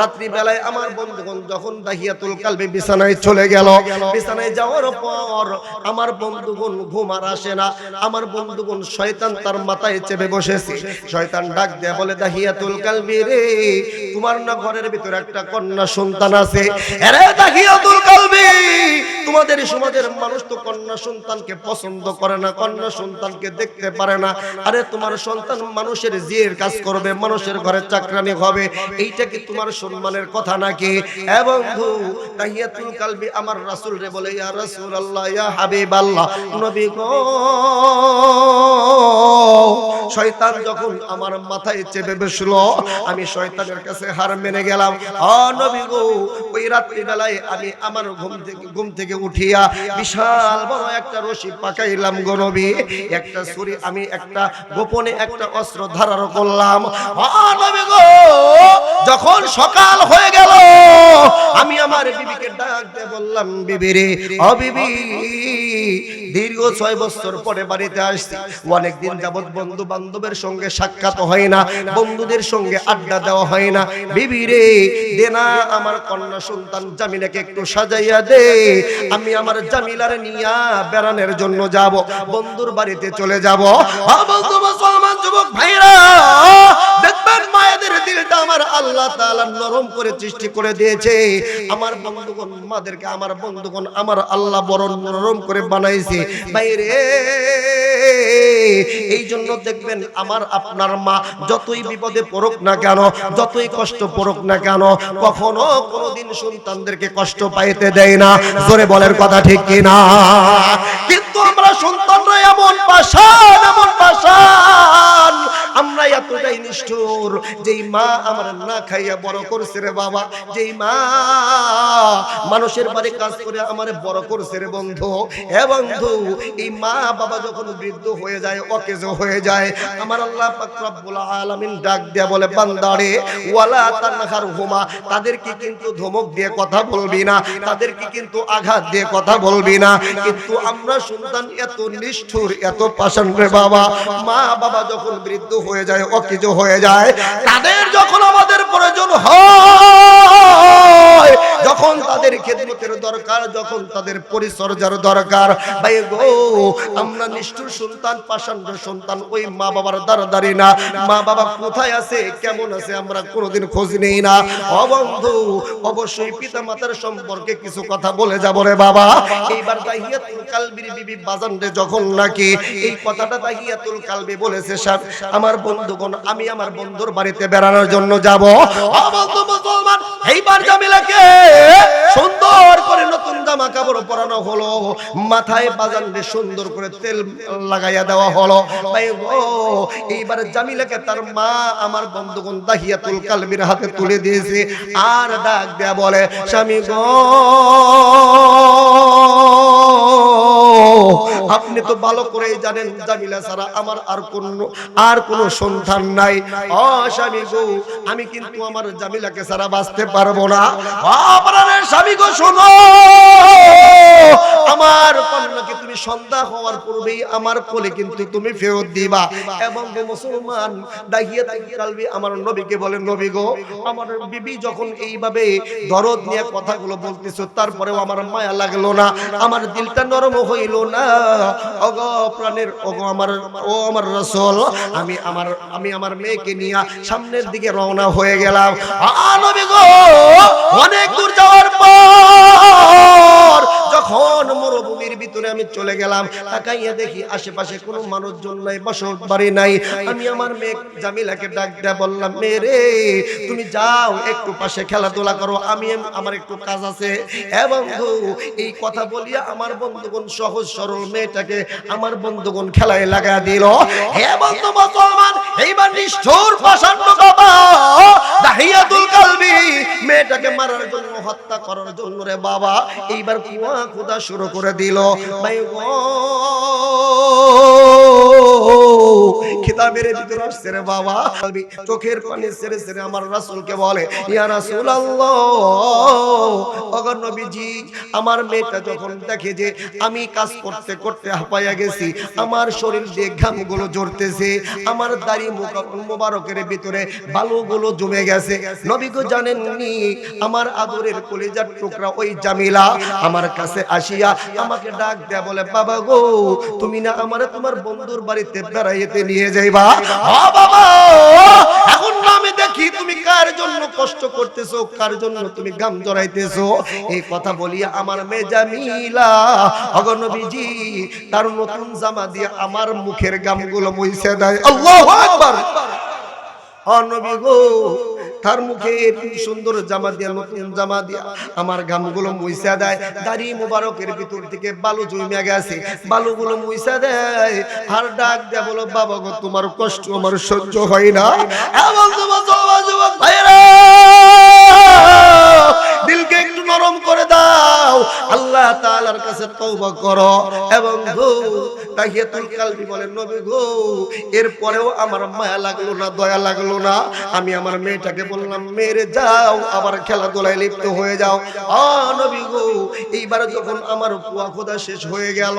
Speaker 1: রাত্রি বেলায় আমার বন্ধুগণ যখন দাহিয়াতুল কালবি বিছানায় চলে গেল, বিছানায় যাওয়ার পর আমার বন্ধুগণ ঘুম আর আসে না। আমার বন্ধুগণ শয়তান তার মাথায় চেপে বসেছে। শয়তান ডাক দেয়া বলে দাহিয়াতুল কালবি রে তোমার না ঘরের ভিতরে একটা কন্যা সন্তান আছে। আরে দাহিয়াতুল কালবি তোমাদের সমাজের মানুষ তো কন্যা সন্তানকে পছন্দ করে না, কন্যা সন্তানকে দেখতে পারে না। আরে তোমার সন্তান মানুষের জিয়ের কাজ করবে, মানুষের ঘরে চাকরানি হবে, এইটা কি তোমার সম্মানের কথা নাকি? এবং দাহিয়াতুল কালবি আমার রাসূল রে বলে ইয়া রাসূলুল্লাহ ইয়া হাবিবাল্লাহ নবী গো শয়তান যখন আমার মাথায় চেপে বসলো, আমি শয়তানের কাছে হার মেনে গেলাম। নবী গো, ওই রাত্রি বেলায় আমি আমার ঘুম থেকে উঠিয়া বিশাল বড় একটা রশি পাকাইলাম গো নবী। একটা ছুরি, আমি একটা গোপনে একটা অস্ত্র ধারণ করলাম। নবী গো, যখন সকাল হয়ে গেল, আমি আমার বিবিকে ডাক দিয়ে বললাম, বিবি রে, ও বিবি, দীর্ঘ 6 বছর পরে বাড়িতে আসছি। অনেকদিন যাবত বন্ধু বান্ধবের সঙ্গে সাক্ষাৎ হয় না, বন্ধুদের সঙ্গে আড্ডা দেওয়া হয় না। বিবি রে, দে না আমার কন্যা সন্তান জামিলাকে একটু সাজাইয়া দে। আমি আমার জামিলারে নিয়া বেড়ানোর জন্য যাব, বন্ধুর বাড়িতে চলে যাব। বন্ধু মুসলমান যুবক ভাইরা, দেখবেন মায়েদের দিলটা আমার আল্লাহ তাআলা নরম করে সৃষ্টি করে দিয়েছে। আমার বন্ধুগণ, মাদেরকে আমার বন্ধুগণ আমার আল্লাহ বড় নরম করে বানাইছে বাইরে। এই জন্য দেখবেন আমার আপনার মা যতই বিপদে পড়ুক না কেন, যতই কষ্ট পড়ুক না কেন, কখনো কোনোদিন সন্তানদেরকে কষ্ট পাইতে দেয় না। জোরে বলের কথা ঠিক কিনা? কিন্তু আমরা সন্তানরা এমন পাষাণ, এমন পাষাণ, আমরা এতটাই নিষ্ঠুর। যেই মা আমার না খাইয়া বড় করছে রে বাবা, যেই মা মানুষের বাড়ি কাজ করে আমার বড় করছে রে বন্ধু, এ বন্ধু, এই মা বাবা যখন বৃদ্ধ হয়ে যায়, অকেজো হয়ে যায়, আমার আল্লাহ পাক রব্বুল আলামিন ডাক দিয়া বলে, বান্দারে ওয়ালা তানহারহুমা, তাদেরকে কিন্তু ধমক দিয়ে কথা বলবি না, তাদেরকে কিন্তু আঘাত দিয়ে কথা বলবি না। কিন্তু আমরা সন্তান এত নিষ্ঠুর, এত পাষাণ রে বাবা, মা বাবা যখন বৃদ্ধ হয়ে যায়, অকেজো হয়ে যায়, তাদের যখন আমাদের প্রয়োজন হয়, যখন তাদের খেদমতের দরকার, যখন তাদের পরিচর্যার দরকার, ভাই গো, আমরা নিষ্ঠুর সন্তান, পাষাণ সন্তান, ওই মা বাবার দাঁড়াদাঁড়ি না। মা বাবা কোথায় আছে, কেমন আছে, আমরা কোনোদিন খোঁজ নেই না। বন্ধু, অবশ্যই পিতা মাতার সম্পর্কে কিছু কথা বলে যাব রে বাবা। এইবার তাহিয়াতুল কালবির বিবি বাজানরে যখন নাকি এই কথাটা তাহিয়াতুল কালবি বলেছে, আমার বন্ধুগণ, আমি আমার বন্ধুর বাড়িতে বেড়ানোর জন্য যাব। বন্ধু মুসলমান, এইবার জামিলাকে সুন্দর করে নতুন জামা কাপড় পরানো হলো, মাথায় বাজানরে সুন্দর করে তেল লাগাইয়া দেওয়া হলো। ভাই গো, এইবার জামিলাকে তার মা আমার বন্ধুগণ তাহিয়াতুল কালবির হাতে তুলে দিয়েছে, আর ডাক দেয়া বলে, স্বামী গো, আপনি তো ভালো করেই জানেন জামিলা ছাড়া আমার আর কোনো সন্তান নাই। ও স্বামী গো, আমি কিন্তু আমার জামিলাকে ছাড়া বাঁচতে পারবো না। আপনার স্বামী গো, শোনো, আমার কন্যাকে তুমি সন্ধ্যা হওয়ার পূর্বেই আমার কোলে কিন্তু তুমি ফেরত দিবা। এবং মুসলমান দাহিয়াতুল কালবি আমার নবীকে বলে, নবী গো, আমার বিবি যখন এইভাবে দরদ নিয়ে কথাগুলো বলতেছো, তারপরেও আমার মায়া লাগলো না, আমার দিলটা নরম হইল না। ওগো প্রাণের, ওগো আমার রাসূল, আমি আমার মেয়েকে নিয়ে সামনের দিকে রওনা হয়ে গেলাম। নবী গো, অনেক দূর যাওয়ার পর যখন মরুভূমির ভিতরে আমি চলে গেলাম, তাকাইয়া দেখি আশেপাশে কোনো মানুষজন নাই, বসত বাড়ি নাই। আমি আমার মেয়ে জামিলাকে ডাক দেয়া বললাম, মেয়ে, তুমি যাও একটু পাশে খেলাধুলা করো, আমার একটু কাজ আছে। এবং এই কথা বলিয়া আমার বন্ধুগণ সহজ সরল মেয়েটাকে আমার বন্ধুগণ খেলায় লাগা দিল। হে বন্ধু মুসলমান, এইবার নিষ্ঠুর পাষাণ বাবা দাহিয়াতুল কালবি মেয়েটাকে মারার জন্য, হত্যা করার জন্য রে বাবা, এইবার কুয়া খোদা শুরু করে দিল। ভাই গো, খিতাবের ভিতরে আসছে রে বাবা, চোখের পানি ছেড়ে ছেড়ে আমার রাসূলকে বলে, ইয়া রাসূলুল্লাহ, ওগো নবীজি, আমার মেয়েটা যখন দেখে যে আমি কাজ করতে করতে হাঁপাইয়া গেছি, আমার শরীর দিয়ে ঘামগুলো ঝরতেছে, আমার দাড়ি মোবারকের ভিতরে বালুগুলো জমে গেছে, নবী গো জানেননি, আমার আদরের কলিজার টুকরা ওই জামিলা আমার কাছে আসিয়া আমাকে ডাক দেয়া বলে, বাবা গো, তুমি না আমারে তোমার বন্ধুর বাড়িতে বেড়াইতে নিয়ে যাইবা। বাবা, এখন না আমি দেখি তুমি কার জন্য কষ্ট করতেছো, কার জন্য তুমি গাম জড়াইতেছো। এই কথা বলিয়া আমার মেয়ে জামিলা, ওগো নবীজি, তার নতুন জামা দিয়ে আমার মুখের গামগুলো মুছে দেয়। আল্লাহু আকবার। ও নবী গো, তার মুখে সুন্দর জামা দিয়া, নতুন জামা দিয়া আমার ঘামগুলো মুইসা দেয়, দাড়ি মুবারকের ভিতর থেকে বালু জমে গেছে, বালুগুলো মুইসা দেয়, আর ডাক দেয়া বলো বাবা গো তোমার কষ্ট আমার সহ্য হয় না। এমন যুবক ভাইরা দিলকে একটু নরম করে দাও, আল্লাহ তাআলার কাছে তওবা করো। এবং গো তাহিয়াতুল কালবি বলেন নবী গো এরপরেও আমার মায়া লাগলো না, দয়া লাগলো না। আমি আমার মেয়েটাকে বললাম মেরে যাও, আবার খেলাধুলায় লিপ্ত হয়ে যাও। নবী গো এইবার যখন আমার কুয়া খোদা শেষ হয়ে গেল,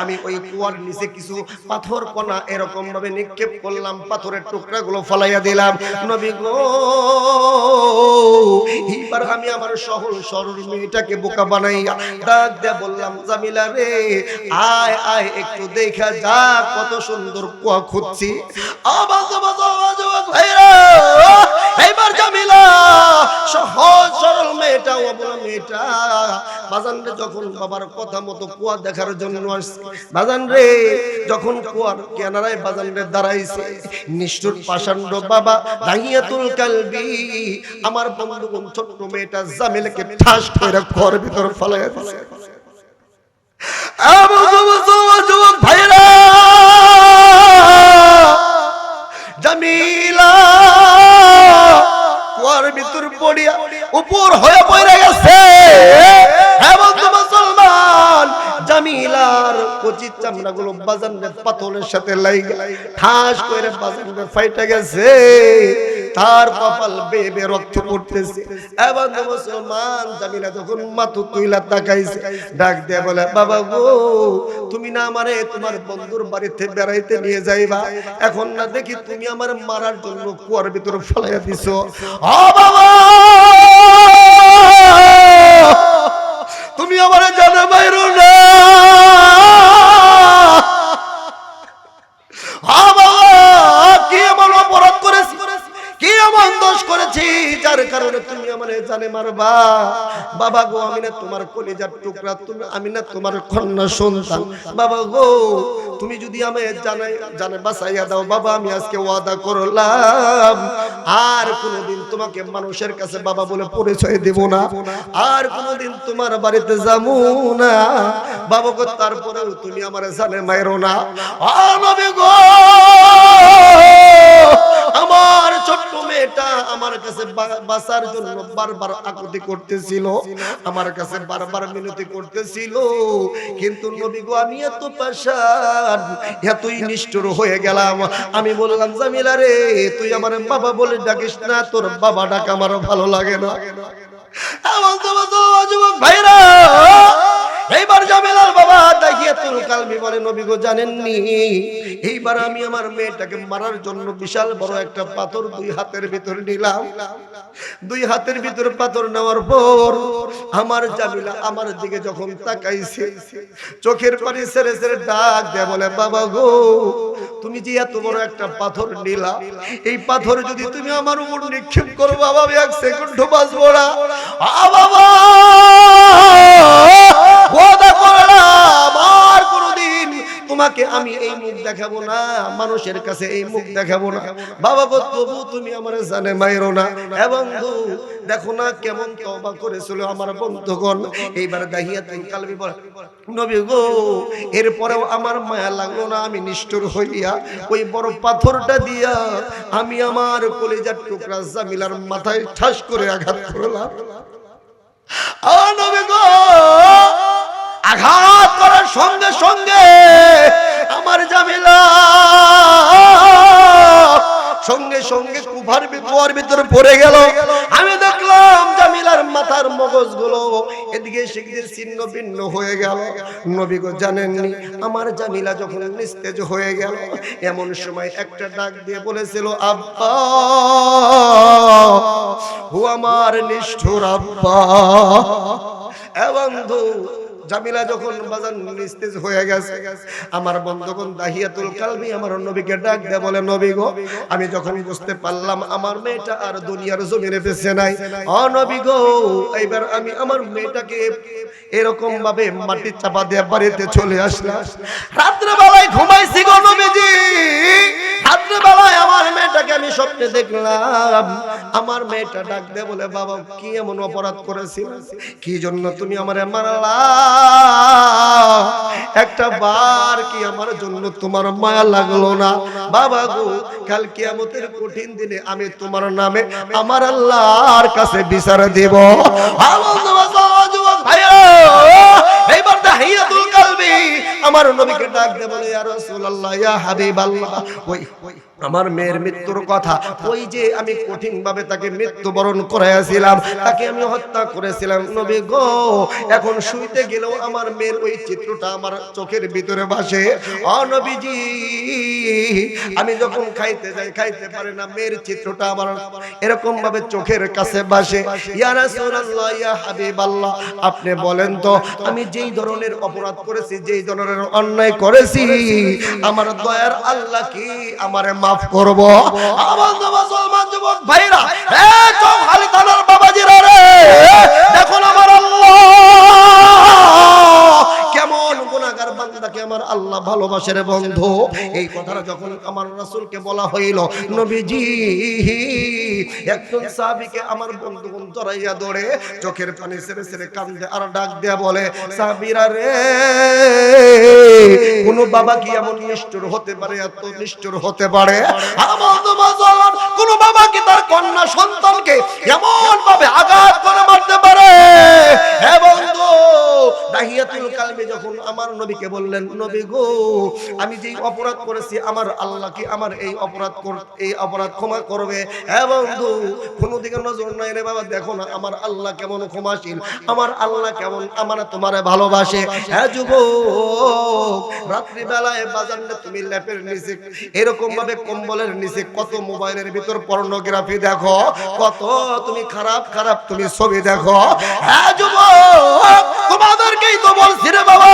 Speaker 1: আমি ওই কুয়ার নিচে কিছু পাথর কণা এরকম ভাবে নিক্ষেপ করলাম, পাথরের টুকরাগুলো ফলাইয়া দিলাম। নবী গো এইবার আমি আমার সহল সরল মেয়েটাকে বোকা বানাইয়া ডাক দিয়ে বললাম জামিলা রে আয় আয় একটু দেখা যা কত সুন্দর কুয়া খুঁজছি। এইবার জামিলা সহজ সরল মেয়েটা অবলা মেয়েটা বাজান রে যখন বাবার কথা মতো কুয়া দেখার জন্য আসছে, বাজান রে যখন কুয়ার কিনারায় বাজান রে দাঁড়াইছে, নিষ্ঠুর পাষাণ্ড বাবা দাহিয়াতুল কালবি আমার বন্ধুগণ ছোট্ট মেয়েটা জামিলাকে ঠাস করে ঘরের ভিতর ফেলাইয়া দিয়েছে। যুবক ভাইরা জামিলা কুয়ার ভিতর পড়িয়া উপর হয়ে পড়ে গেছে। এবং মুসলমান জামিলার কচি চামড়াগুলো বাজানের পাথরের সাথে লাগা ঠাস করে বাজানে ফাইটা গেছে, তার কপাল বেয়ে বেয়ে রক্ত পড়তেছে। এবং মুসলমান জামিলা যখন মাথা তুইলা তাকাইছে, ডাক দিয়ে বলে বাবা গো তুমি না আমারে তোমার বন্ধুর বাড়িতে বেড়াইতে নিয়ে যাইবা, এখন না দেখি তুমি আমার মারার জন্য কুয়ার ভিতরে ফেলাইয়া দিছো। ও বাবা তুমি আমারে জানা বাইরো না, কি এমন অপরাধ করেছি, কি এমন দোষ করেছি যার কারণে তুমি আমারে জানে মারবা। বাবা গো আমি না তোমার কলিজার টুকরা, তুমি আমি না তোমার কন্যা সন্তান। বাবা গো তুমি যদি আমায় জানে বাঁচাইয়া দাও বাবা, আমি আজকে ওয়াদা করলাম আর কোনোদিন তোমাকে মানুষের কাছে বাবা বলে পরিচয় দেব না, আর কোনোদিন তোমার বাড়িতে যাবো না। বাবা গো তারপরেও তুমি আমারে জানে মাইরো না। নবী গো আমার ছোট্ট মেয়েটা আমার কাছে বাঁচার জন্য বারবার আকুতি করতেছিল, আমার কাছে বারবার মিনতি করতেছিল, কিন্তু নবী গো আমি এত পাষাণ এতই নিষ্ঠুর হয়ে গেলাম। আমি বললাম জামিলা রে তুই আমার বাবা বলে ডাকিস না, তোর বাবা ডাক আমার ভালো লাগে না। আমার যুবক ভাইরা এইবার জামিলার বাবা দাহিয়াতুল কালবি বলে নবী গো জানেননি এইবার আমি আমার মেয়েটাকে মারার জন্য বিশাল বড় একটা পাথর দুই হাতের ভিতর নিলাম। দুই হাতের ভিতর পাথর নেওয়ার পর আমার জামিলা আমার দিকে যখন তাকাইছে, চোখের পানি ছেড়ে ছেড়ে ডাক দেয়া বলে বাবা গো তুমি যে এত বড় একটা পাথর নিলা, এই পাথর যদি তুমি আমার উপর নিক্ষেপ করো বাবা আমি এক সেকেন্ড বাঁচবো না। বাবা ওয়াদা করলাম আর কোনদিন তোমাকে আমি এই মুখ দেখাবো না, মানুষের কাছে এই মুখ দেখাবো না। বাবা গো তবু তুমি আমার জানে মাইরো না। এবং দেখো না কেমন তওবা করেছিল আমার বন্ধুগণ। এইবার দাহিয়াতুল কালবি বলে নবী গো এরপরেও আমার মায়া লাগলো না, আমি নিষ্ঠুর হইয়া ওই বড় পাথরটা দিয়া আমি আমার কলিজার টুকরা জামিলার মাথায় ঠাস করে আঘাত করলাম। নবী গো আঘাত করার সঙ্গে সঙ্গে আমার জামিলা সঙ্গে সঙ্গে কুয়ার ভিতরে পড়ে গেল। আমি দেখলাম জামিলার মাথার মগজগুলো এদিকে সেদিকে ছিন্ন ভিন্ন হয়ে গেল। নবী গো জানেননি আমার জামিলা যখন নিস্তেজ হয়ে গেল, এমন সময় একটা ডাক দিয়ে বলেছিল আব্বা, ও আমার নিষ্ঠুর আব্বা। এবং জামিলা যখন বাজান নিস্তেজ হয়ে গেছে, আমার বন্ধুগণ দাহিয়াতুল কালবি আমার নবীকে ডাক দেয়, বলে নবী গো, আমি যখন বুঝতে পারলাম আমার মেয়েটা আর দুনিয়ার জমিনে বেঁচে নাই, ও নবী গো, এইবার আমি আমার মেয়েটাকে এরকম ভাবে মাটি চাপা দিয়ে বাড়িতে চলে আসলাম। রাত্রে বেলায় ঘুমাইছি গো নবীজি, রাত্রে বেলায় আমার মেয়েটাকে আমি স্বপ্নে দেখলাম। আমার মেয়েটা ডাক দেয়, বলে বাবা কি এমন অপরাধ করেছি, কি জন্য তুমি আমারে মারলা? একটা বার কি আমার জন্য তোমার মায়া লাগলো না? বাবা গো, কাল কিয়ামতের কঠিন দিনে আমি তোমার নামে আমার আল্লাহর কাছে বিচার দেব। এইবার দাহিয়াতুল কালবি আমার নবীকে ডাক দেয়, বলে ইয়া রাসূলুল্লাহ, ইয়া হাবিবাল্লাহ, ওই আমার মেয়ের মৃত্যুর কথা, ওই যে আমি কঠিন ভাবে তাকে মৃত্যুবরণ করাইছিলাম, তাকে আমি হত্যা করেছিলাম নবী গো, এখন শুইতে গেলেও আমার মেয়ের ওই চিত্রটা আমার চোখের ভিতরে ভাসে। ও নবীজি, আমি যখন খাইতে যাই, খাইতে পারি না, মেয়ের চিত্রটা আমার এরকম ভাবে চোখের কাছে ভাসে। ইয়া রাসূলুল্লাহ, ইয়া হাবিবাল্লাহ, আপনি বলেন তো আমি যেই ধরনের অপরাধ করেছি, যেই ধরনের অন্যায় করেছি, আমার দয়ার আল্লাহ কি আমারে মাফ করব? আমার মুসলমান যুবক ভাইরা, এ চৌখালি থানার বাবাজিরা রে, দেখুন আমার আল্লাহ কেমন গুনাহগার বান্দাকে আমার আল্লাহ ভালোবাসে রে বন্ধু। এই কথাটা যখন আমার রাসূলকে বলা হইল, নবীজি একজন সাহাবীকে আমার বন্ধুগণ জড়াইয়া ধরে চোখের পানি ছেড়ে ছেড়ে কান্দে আর ডাক দেয়া বলে, সাহাবীরা রে, কোন বাবা কি এমন নিষ্ঠুর হতে পারে, এত নিষ্ঠুর হতে পারে? কোন বাবা কি তার কন্যা সন্তানকে এমন ভাবে আঘাত করে মারতে পারে? হে বন্ধু, দাহিয়াতুল কালবি যখন আমার নবীকে বললেন, নবী গো, আমি যেই অপরাধ করেছি আমার আল্লাহ কি আমার এই অপরাধ ক্ষমা করবে? হে বন্ধু, কোনদিকে নজর নাই রে বাবা, দেখো না আমার আল্লাহ কেমন ক্ষমাশীল, আমার আল্লাহ কেমন আমার তোমারে ভালোবাসে। হ্যাঁ যুবক, রাত্রি বেলায় বাজারে তুমি ল্যাপের নিচে এরকম ভাবে কম্বলের নিচে কত মোবাইলের ভিতর পর্নোগ্রাফি দেখো, কত তুমি খারাপ খারাপ তুমি ছবি দেখো। হ্যাঁ যুবক, তোমাদেরকেই তো বলছি রে বাবা,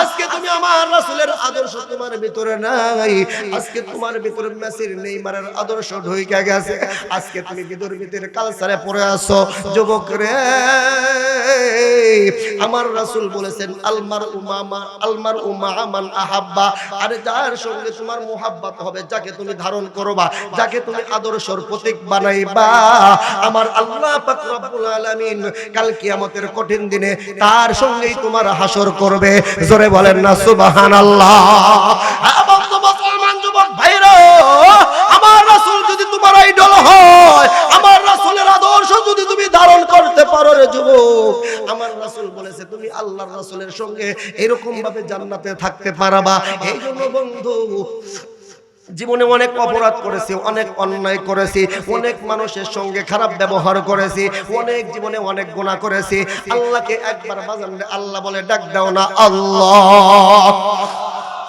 Speaker 1: আজকে তুমি আমার রাসূলের আদর্শ তোমার ভিতরে নাই, আজকে তোমার ভিতরে মেসির নেইমারের আদর্শ ঢুইকা গেছে, আজকে তুমি ভিতরে কালচারে পড়ে আছো। যুবক রে, আমার রাসূল বলেছেন আলমার উমা মান আহাব্বা, আরে যার সঙ্গে তোমার মুহাব্বত হবে, যাকে তুমি ধারণ করবা, যাকে তুমি আদর্শের প্রতীক বানাইবা, আমার আল্লাহ পাক রব্বুল আলামিন কাল কিয়ামতের কঠিন দিনে তার সঙ্গেই তোমার হাসর করবে। জোরে বলেন না সুবহানাল্লাহ। বন্ধু মুসলমান যুবক ভাইরা, আমার রাসূল যদি তোমার আইডল হয়, আমার রাসূলের আদর্শ যদি তুমি ধারণ করতে পারো রে যুবক, আমার রাসূল বলেছে তুমি আল্লাহর রাসূলের সঙ্গে এরকম ভাবে জান্নাতে থাকতে পারবা। এই জন্য বন্ধু, জীবনে অনেক অপরাধ করেছি, অনেক অন্যায় করেছি, অনেক মানুষের সঙ্গে খারাপ ব্যবহার করেছি, অনেক জীবনে অনেক গুনাহ করেছি। আল্লাহকে একবার বাজানলে আল্লাহ বলে ডাক দাও না আল্লাহ,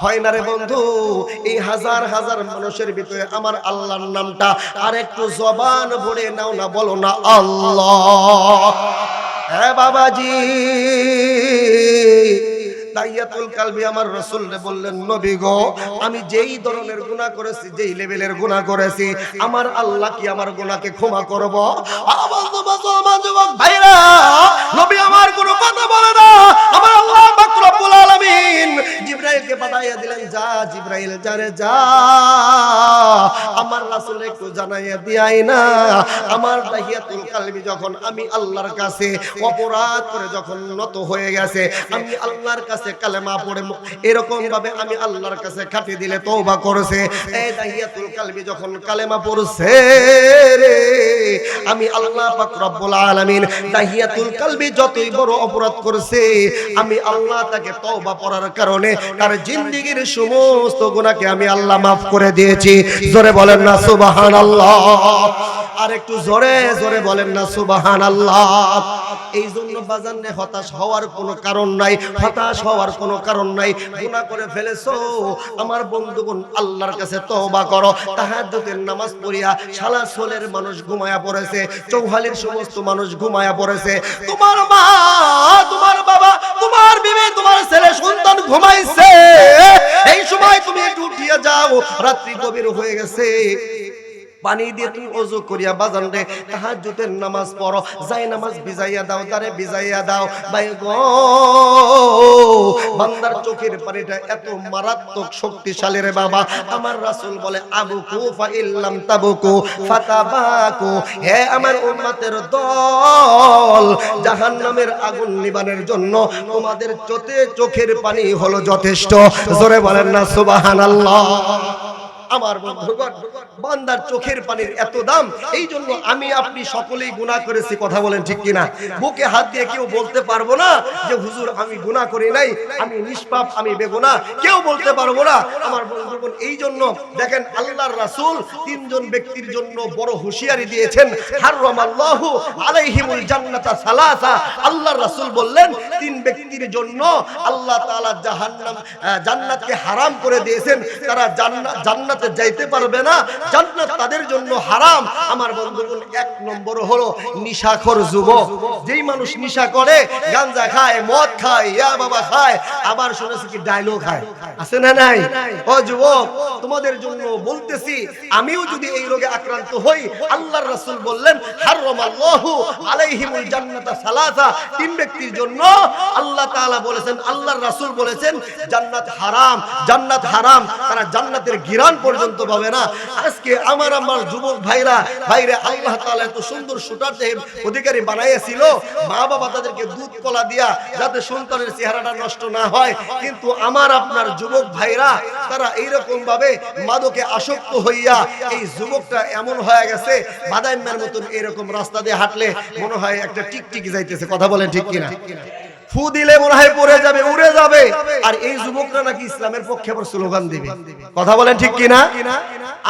Speaker 1: হয় না রে বন্ধু? এই হাজার হাজার মানুষের ভিতরে আমার আল্লাহর নামটা আর একটু জবান ভরে নাও না, বলো না আল্লাহ। হ্যাঁ বাবাজি, দাহিয়াতুল কালবি আমার রাসূলকে বললেন, নবী গো, আমি যেই ধরনের গুনাহ করেছি, যেই লেভেলের গুনাহ করেছি, আমার আল্লাহ কি আমার গুনাহকে ক্ষমা করব? মুসলমান যুবক ভাইরা, নবী আমার কোনো কথা বলে না, আমার আল্লাহ পাক রব্বুল আলামিন জিবরাইলকে পাঠাইয়া দিলেন, যা জিবরাইল যারে যা আমার রাসূল একটু জানাইয়া দিয়াই না, আমার দাহিয়াতুল কালবি যখন আমি আল্লাহর কাছে অপরাধ করে যখন নত হয়ে গেছে, আমি আল্লাহর কাছে কালেমা পড়ে এরকম ভাবে আমি আল্লাহর কাছে খাটি দিলে তওবা করেছে, এই দাহিয়াতুল কালবি যখন কালেমা পড়ছে রে, আমি আল্লাহ পাক রব্বুল আলামিন দাহিয়াতুল কালবি যতই বড় অপরাধ করেছে, আমি আল্লাহ তাকে তওবা পড়ার কারণে তার জিন্দেগীর সমস্ত গুনাহকে আমি আল্লাহ মাফ করে দিয়েছি। জোরে বলেন না সুবহানাল্লাহ, আর একটু জোরে জোরে বলেন না সুবহানাল্লাহ। এই জন্য বাজানে হতাশ হওয়ার কোনো কারণ নাই, হতাশ হওয়ার কোনো কারণ নাই। গুনাহ করে ফেলেছো, আমার বন্ধুগণ আল্লাহর কাছে তওবা করো। তাহাজ্জুদের নামাজ পড়িয়া সালাসলের মানুষ ঘুমায়া পড়েছে, চৌহালির সমস্ত মানুষ ঘুমায়া পড়েছে, তোমার মা, তোমার বাবা, তোমার বিবি, তোমার ছেলে সন্তান ঘুমাইছে। এই সময় তুমি একটু উঠিয়া যাও, রাত্রি গভীর হয়ে গেছে, পানি দিয়ে তুমি ওযু করিয়া বাজান রে তাহাজ্জুদের নামাজ পড়ো, যাই নামাজ ভিজাইয়া দাও, তারে ভিজাইয়া দাও। ভাই গো, বান্দার চোখের পানিটা এত মারাত্মক শক্তিশালী রে বাবা। আমার রাসূল বলে আবুকু ফা ইল্লাম তাবুকু ফাতাবাকু, হে আমার উম্মতের দল, জাহান্নামের আগুন নিবানোর জন্য তোমাদের চোখের পানি হলো যথেষ্ট। জোরে বলেন না সুবহানাল্লাহ। আমার বন্ধুগণ, বান্দার চোখের পানির এত দাম, এই জন্য আমি আপনি সকলেই গুনাহ করেছি। কথা বলেন ঠিক কিনা? বুকে হাত দিয়ে কেউ বলতে পারবো না যে হুজুর আমি গুনাহ করি নাই, আমি নিষ্পাপ, আমি বেগুনাহ, কেউ বলতে পারবো না। আমার বন্ধুগণ, এই জন্য দেখেন আল্লাহর রাসূল তিনজন ব্যক্তির জন্য বড় হুঁশিয়ারি দিয়েছেন। হারামাল্লাহু আলাইহিমুল জান্নাতা সালাসা, আল্লাহর রাসূল বললেন তিন ব্যক্তির জন্য আল্লাহ তাআলা জান্নাতকে হারাম করে দিয়েছেন। তারা জান্নাতে যাইতে পারবে না, জান্নাত তাদের জন্য হারাম। আমার বন্ধুগণ, এক নম্বর হলো নিশাখোর যুবক। যেই মানুষ নিশা করে, গাঁজা খায়, মদ খায়, ইয়া বাবা খায়, আবার শুনেছি কি ডায়লগ খায়, আছে না নাই? ও যুবক, তোমাদের জন্য বলতেছি, আমিও যদি এই রোগে আক্রান্ত হই, আল্লাহর রাসূল বললেন হারামাল্লাহু আলাইহিমুল জান্নাতা সালাসা, তিন ব্যক্তির জন্য আল্লাহ তাআলা বলেছেন, আল্লাহর রাসূল বলেছেন জান্নাত হারাম, জান্নাত হারাম, তারা জান্নাতের ঘিরান পর্যন্ত পাবে না। আজকে আমার যুবক ভাইরা আল্লাহ তাআলা এত সুন্দর সুটার দেহের অধিকারী বানাইয়াছিল, মা বাবা তাদেরকে দুধ কলা দিয়া যাতে সন্তানের চেহারাটা নষ্ট না হয়, কিন্তু আমার আপনার যুবক ভাইরা তারা এইরকম ভাবে মাদকে আসক্ত হইয়া এই যুবকটা এমন হয়ে গেছে বাদাইমের মতন এরকম রাস্তা দিয়ে হাঁটলে মনে হয় একটা টিকটিক যাইতেছে। কথা বলেন ঠিক কিনা? ফু দিলে মনে হয় পড়ে যাবে, উড়ে যাবে। আর এই যুবকরা নাকি ইসলামের পক্ষে আবার স্লোগান দিবে। কথা বলেন ঠিক কিনা?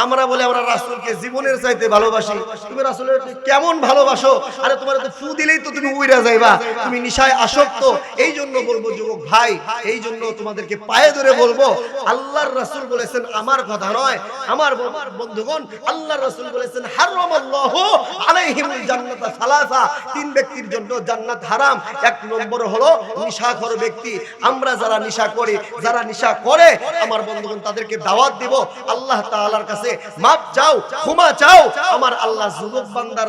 Speaker 1: আমরা বলে আমরা রাসূলকে জীবনের চাইতে ভালোবাসি। তুমি রাসূলের কেমন ভালোবাসো? আরে তোমার তো ফু দিলেই তো তুমি উড়ে যাইবা, তুমি নিশায় আসক্ত। এই জন্য বলবো যুবক ভাই, এই জন্য তোমাদেরকে পায়ে ধরে বলবো, আল্লাহর রাসূল বলেছেন, আমার কথা নয়, আমার বন্ধুগণ, আল্লাহর রাসূল বলেছেন হারামাল্লাহু আলাইহিমুল জান্নাতা সালাসা, তিন ব্যক্তির জন্য জান্নাত হারাম। এক নম্বর হলো নিশাখোর ব্যক্তি। আমরা যারা নিশা করি, যারা নিশা করে, আমার বন্ধুগণ তাদেরকে দাওয়াত দিব, আল্লাহ তাআলার কাছে মাপ চাও, ক্ষমা চাও। আমার আল্লাহ যুবক বান্দার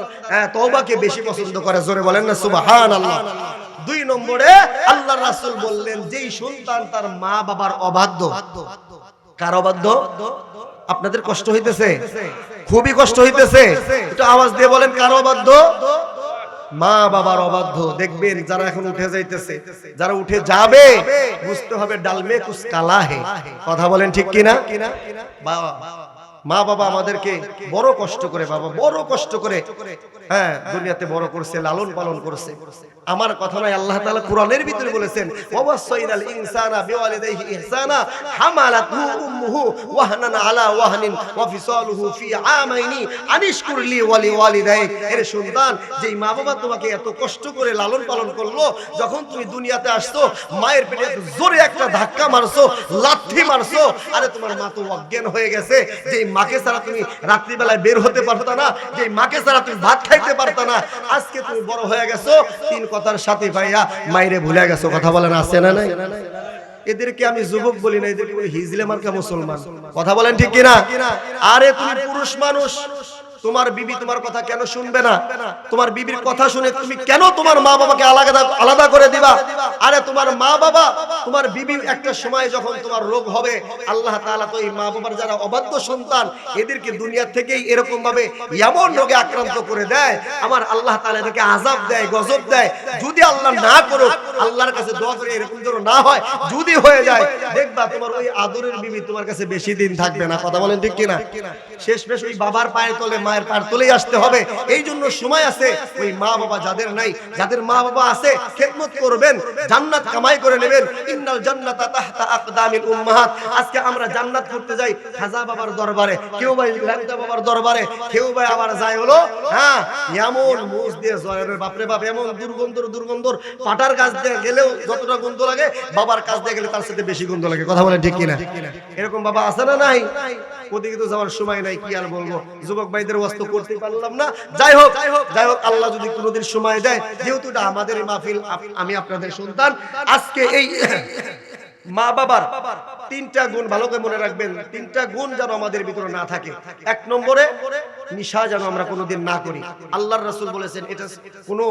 Speaker 1: তওবাকে বেশি পছন্দ করে। জোরে বলেন না সুবহানাল্লাহ। দুই নম্বরে আল্লাহর রাসূল বললেন, যেই সন্তান তার মা বাবার অবাধ্য। কার অবাধ্য? আপনাদের কষ্ট হইতেছে? খুবই কষ্ট হইতেছে? একটু আওয়াজ দিয়ে বলেন, কার অবাধ্য? মা বাবার অবাধ্য। দেখবেন যারা এখন উঠে যাইতেছে, যারা উঠে যাবে, বুঝতে হবে ডালমে কুছ কালা হে। কথা বলেন ঠিক কিনা? মা বাবা আমাদেরকে বড় কষ্ট করে, বাবা বড় কষ্ট করে দুনিয়াতে বড় করছে, লালন পালন করছে। আমার কথা নয়, আল্লাহ তাআলা কোরআনের ভিতরে বলেছেন, ওয়াসাইনাল ইনসানা বিওয়ালিদাইহি ইহসানা হামালাতহু উম্মুহু ওয়াহনান আলা ওয়াহনিন ওয়া ফিসালুহু ফি আমাইনি আনিশকুর লি ওয়া লিওয়ালিদাইক। এর সন্তান, যেই মা বাবা তোমাকে এত কষ্ট করে লালন পালন করলো, যখন তুমি দুনিয়াতে আসছো, মায়ের পেটে জোরে একটা ধাক্কা মারছো, লাথি মারছো, আরে তোমার মা তো অজ্ঞান হয়ে গেছে। যেই মাকে ছাড়া তুমি রাত্রি বেলায় বের হতে পারতা না, যেই মাকে ছাড়া তুমি ভাত খাইতে পারতা না, আজকে তুমি বড় হয়ে গেছো, তিন কথার সাথে ভাইয়া মাইরে ভুলে গেছো। কথা বলেন আছে না নাই? এদেরকে আমি যুবক বলি না, এদেরকে বলি হিজলে মার্কা মুসলমান। কথা বলেন ঠিক কিনা? আরে তুমি পুরুষ মানুষ, তোমার বিবি তোমার কথা কেন শুনবে না? তোমার বিবির কথা শুনে তুমি কেন তোমার মা বাবাকে আলাদা করে দিবা? আরে তোমার মা বাবা, তোমার বিবি একটা সময় যখন তোমার রোগ হবে, আল্লাহ তাআলা তো এই মা বাবার যারা অবাধ্য সন্তান, এদেরকে দুনিয়া থেকেই এরকম ভাবে এমন রোগে আক্রান্ত করে দেয়, আমার আল্লাহ তাআলা এদেরকে আযাব দেয়, গজব দেয়। যদি আল্লাহ না করুক, আল্লাহর কাছে দোয়া করে এরকম যেন না হয়। যদি হয়ে যায়, দেখবা তোমার ওই আদরের বিবি তোমার কাছে বেশি দিন থাকবে না। কথা বলেন ঠিক কিনা? শেষ ওই বাবার পায়ের তলে মায়ের পার তলেই আসতে হবে। এই জন্য সময় আছে, ওই মা বাবা যাদের নাই, যাদের মা বাবা আছে খেদমত করবেন, জান্নাত কামাই করে নেবেন। ইন্নাল জান্নাতা তাহতা আকদামিল উম্মাহাত। আজকে আমরা জান্নাত করতে যাই খাজা বাবার দরবারে, কেউ ভাই লাংদা বাবার দরবারে, কেউ ভাই আবার যায় হলো এমন মুজ দিয়ে জয়ের বাপরে বাপ, এমন দুর্গন্ধর পাটার কাছ দিয়ে গেলেও যতটা গন্ধ লাগে বাবার কাছ দিয়ে গেলে তার সাথে বেশি গন্ধ লাগে। কথা বলে ঠিক কিনা? এরকম বাবা আছে না নাই? ওদিকে তো যাওয়ার সময় নাই, কি আর বলবো, যুবক ভাইদের ওয়াজ তো করতে পারলাম না। যাই হোক আল্লাহ যদি কোনোদিন সময় দেয়, যেহেতু এটা আমাদের মাহফিল, আমি আপনাদের সন্তান, আজকে এই মা বাবার তিনটা গুণ ভালো করে মনে রাখবেন। তিনটা গুণ যেন আমাদের ভিতরে না থাকে। এক নম্বরে নিশা যেন আমরা কোনোদিন না করি। আল্লাহর রাসূল বলেছেন, এটা কোনো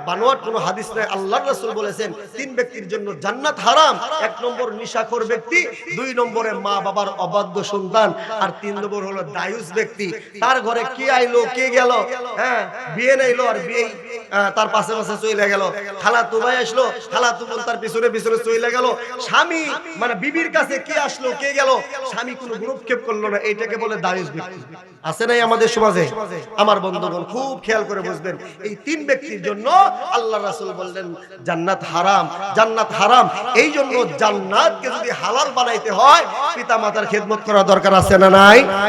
Speaker 1: বানোয়াট কোনো হাদিস নয়, আল্লাহর রাসূল বলেছেন তিন ব্যক্তির জন্য জান্নাত হারাম। এক নম্বর নিশাখোর ব্যক্তি, দুই নম্বরে মা বাবার অবাধ্য সন্তান, আর তিন নম্বর হলো দায়ুস ব্যক্তি। তার ঘরে কে আইলো কে গেল, বিয়ে নাইলো আর বিয়ে তার পাশে পাশে চলে গেল, খালাতো ভাই আসলো, খালাতো বোন তার পিছনে পিছনে চলে গেল, স্বামী মানে বিবির কাছে কে আসলো কে গেল, স্বামী কোনো ভ্রুক্ষেপ করলো না, এইটাকে বলে দায়ুস ব্যক্তি। আছে নাই আমাদের সমাজে? আমার বন্ধুগণ খুব খেয়াল করে বুঝবেন, এই তিন ব্যক্তির জন্য আল্লাহর রাসূল বললেন জান্নাত হারাম, জান্নাত হারাম। এই জন্য জান্নাতকে যদি হালাল বানাইতে হয় পিতা মাতার খেদমত করা দরকার আছে না নাই?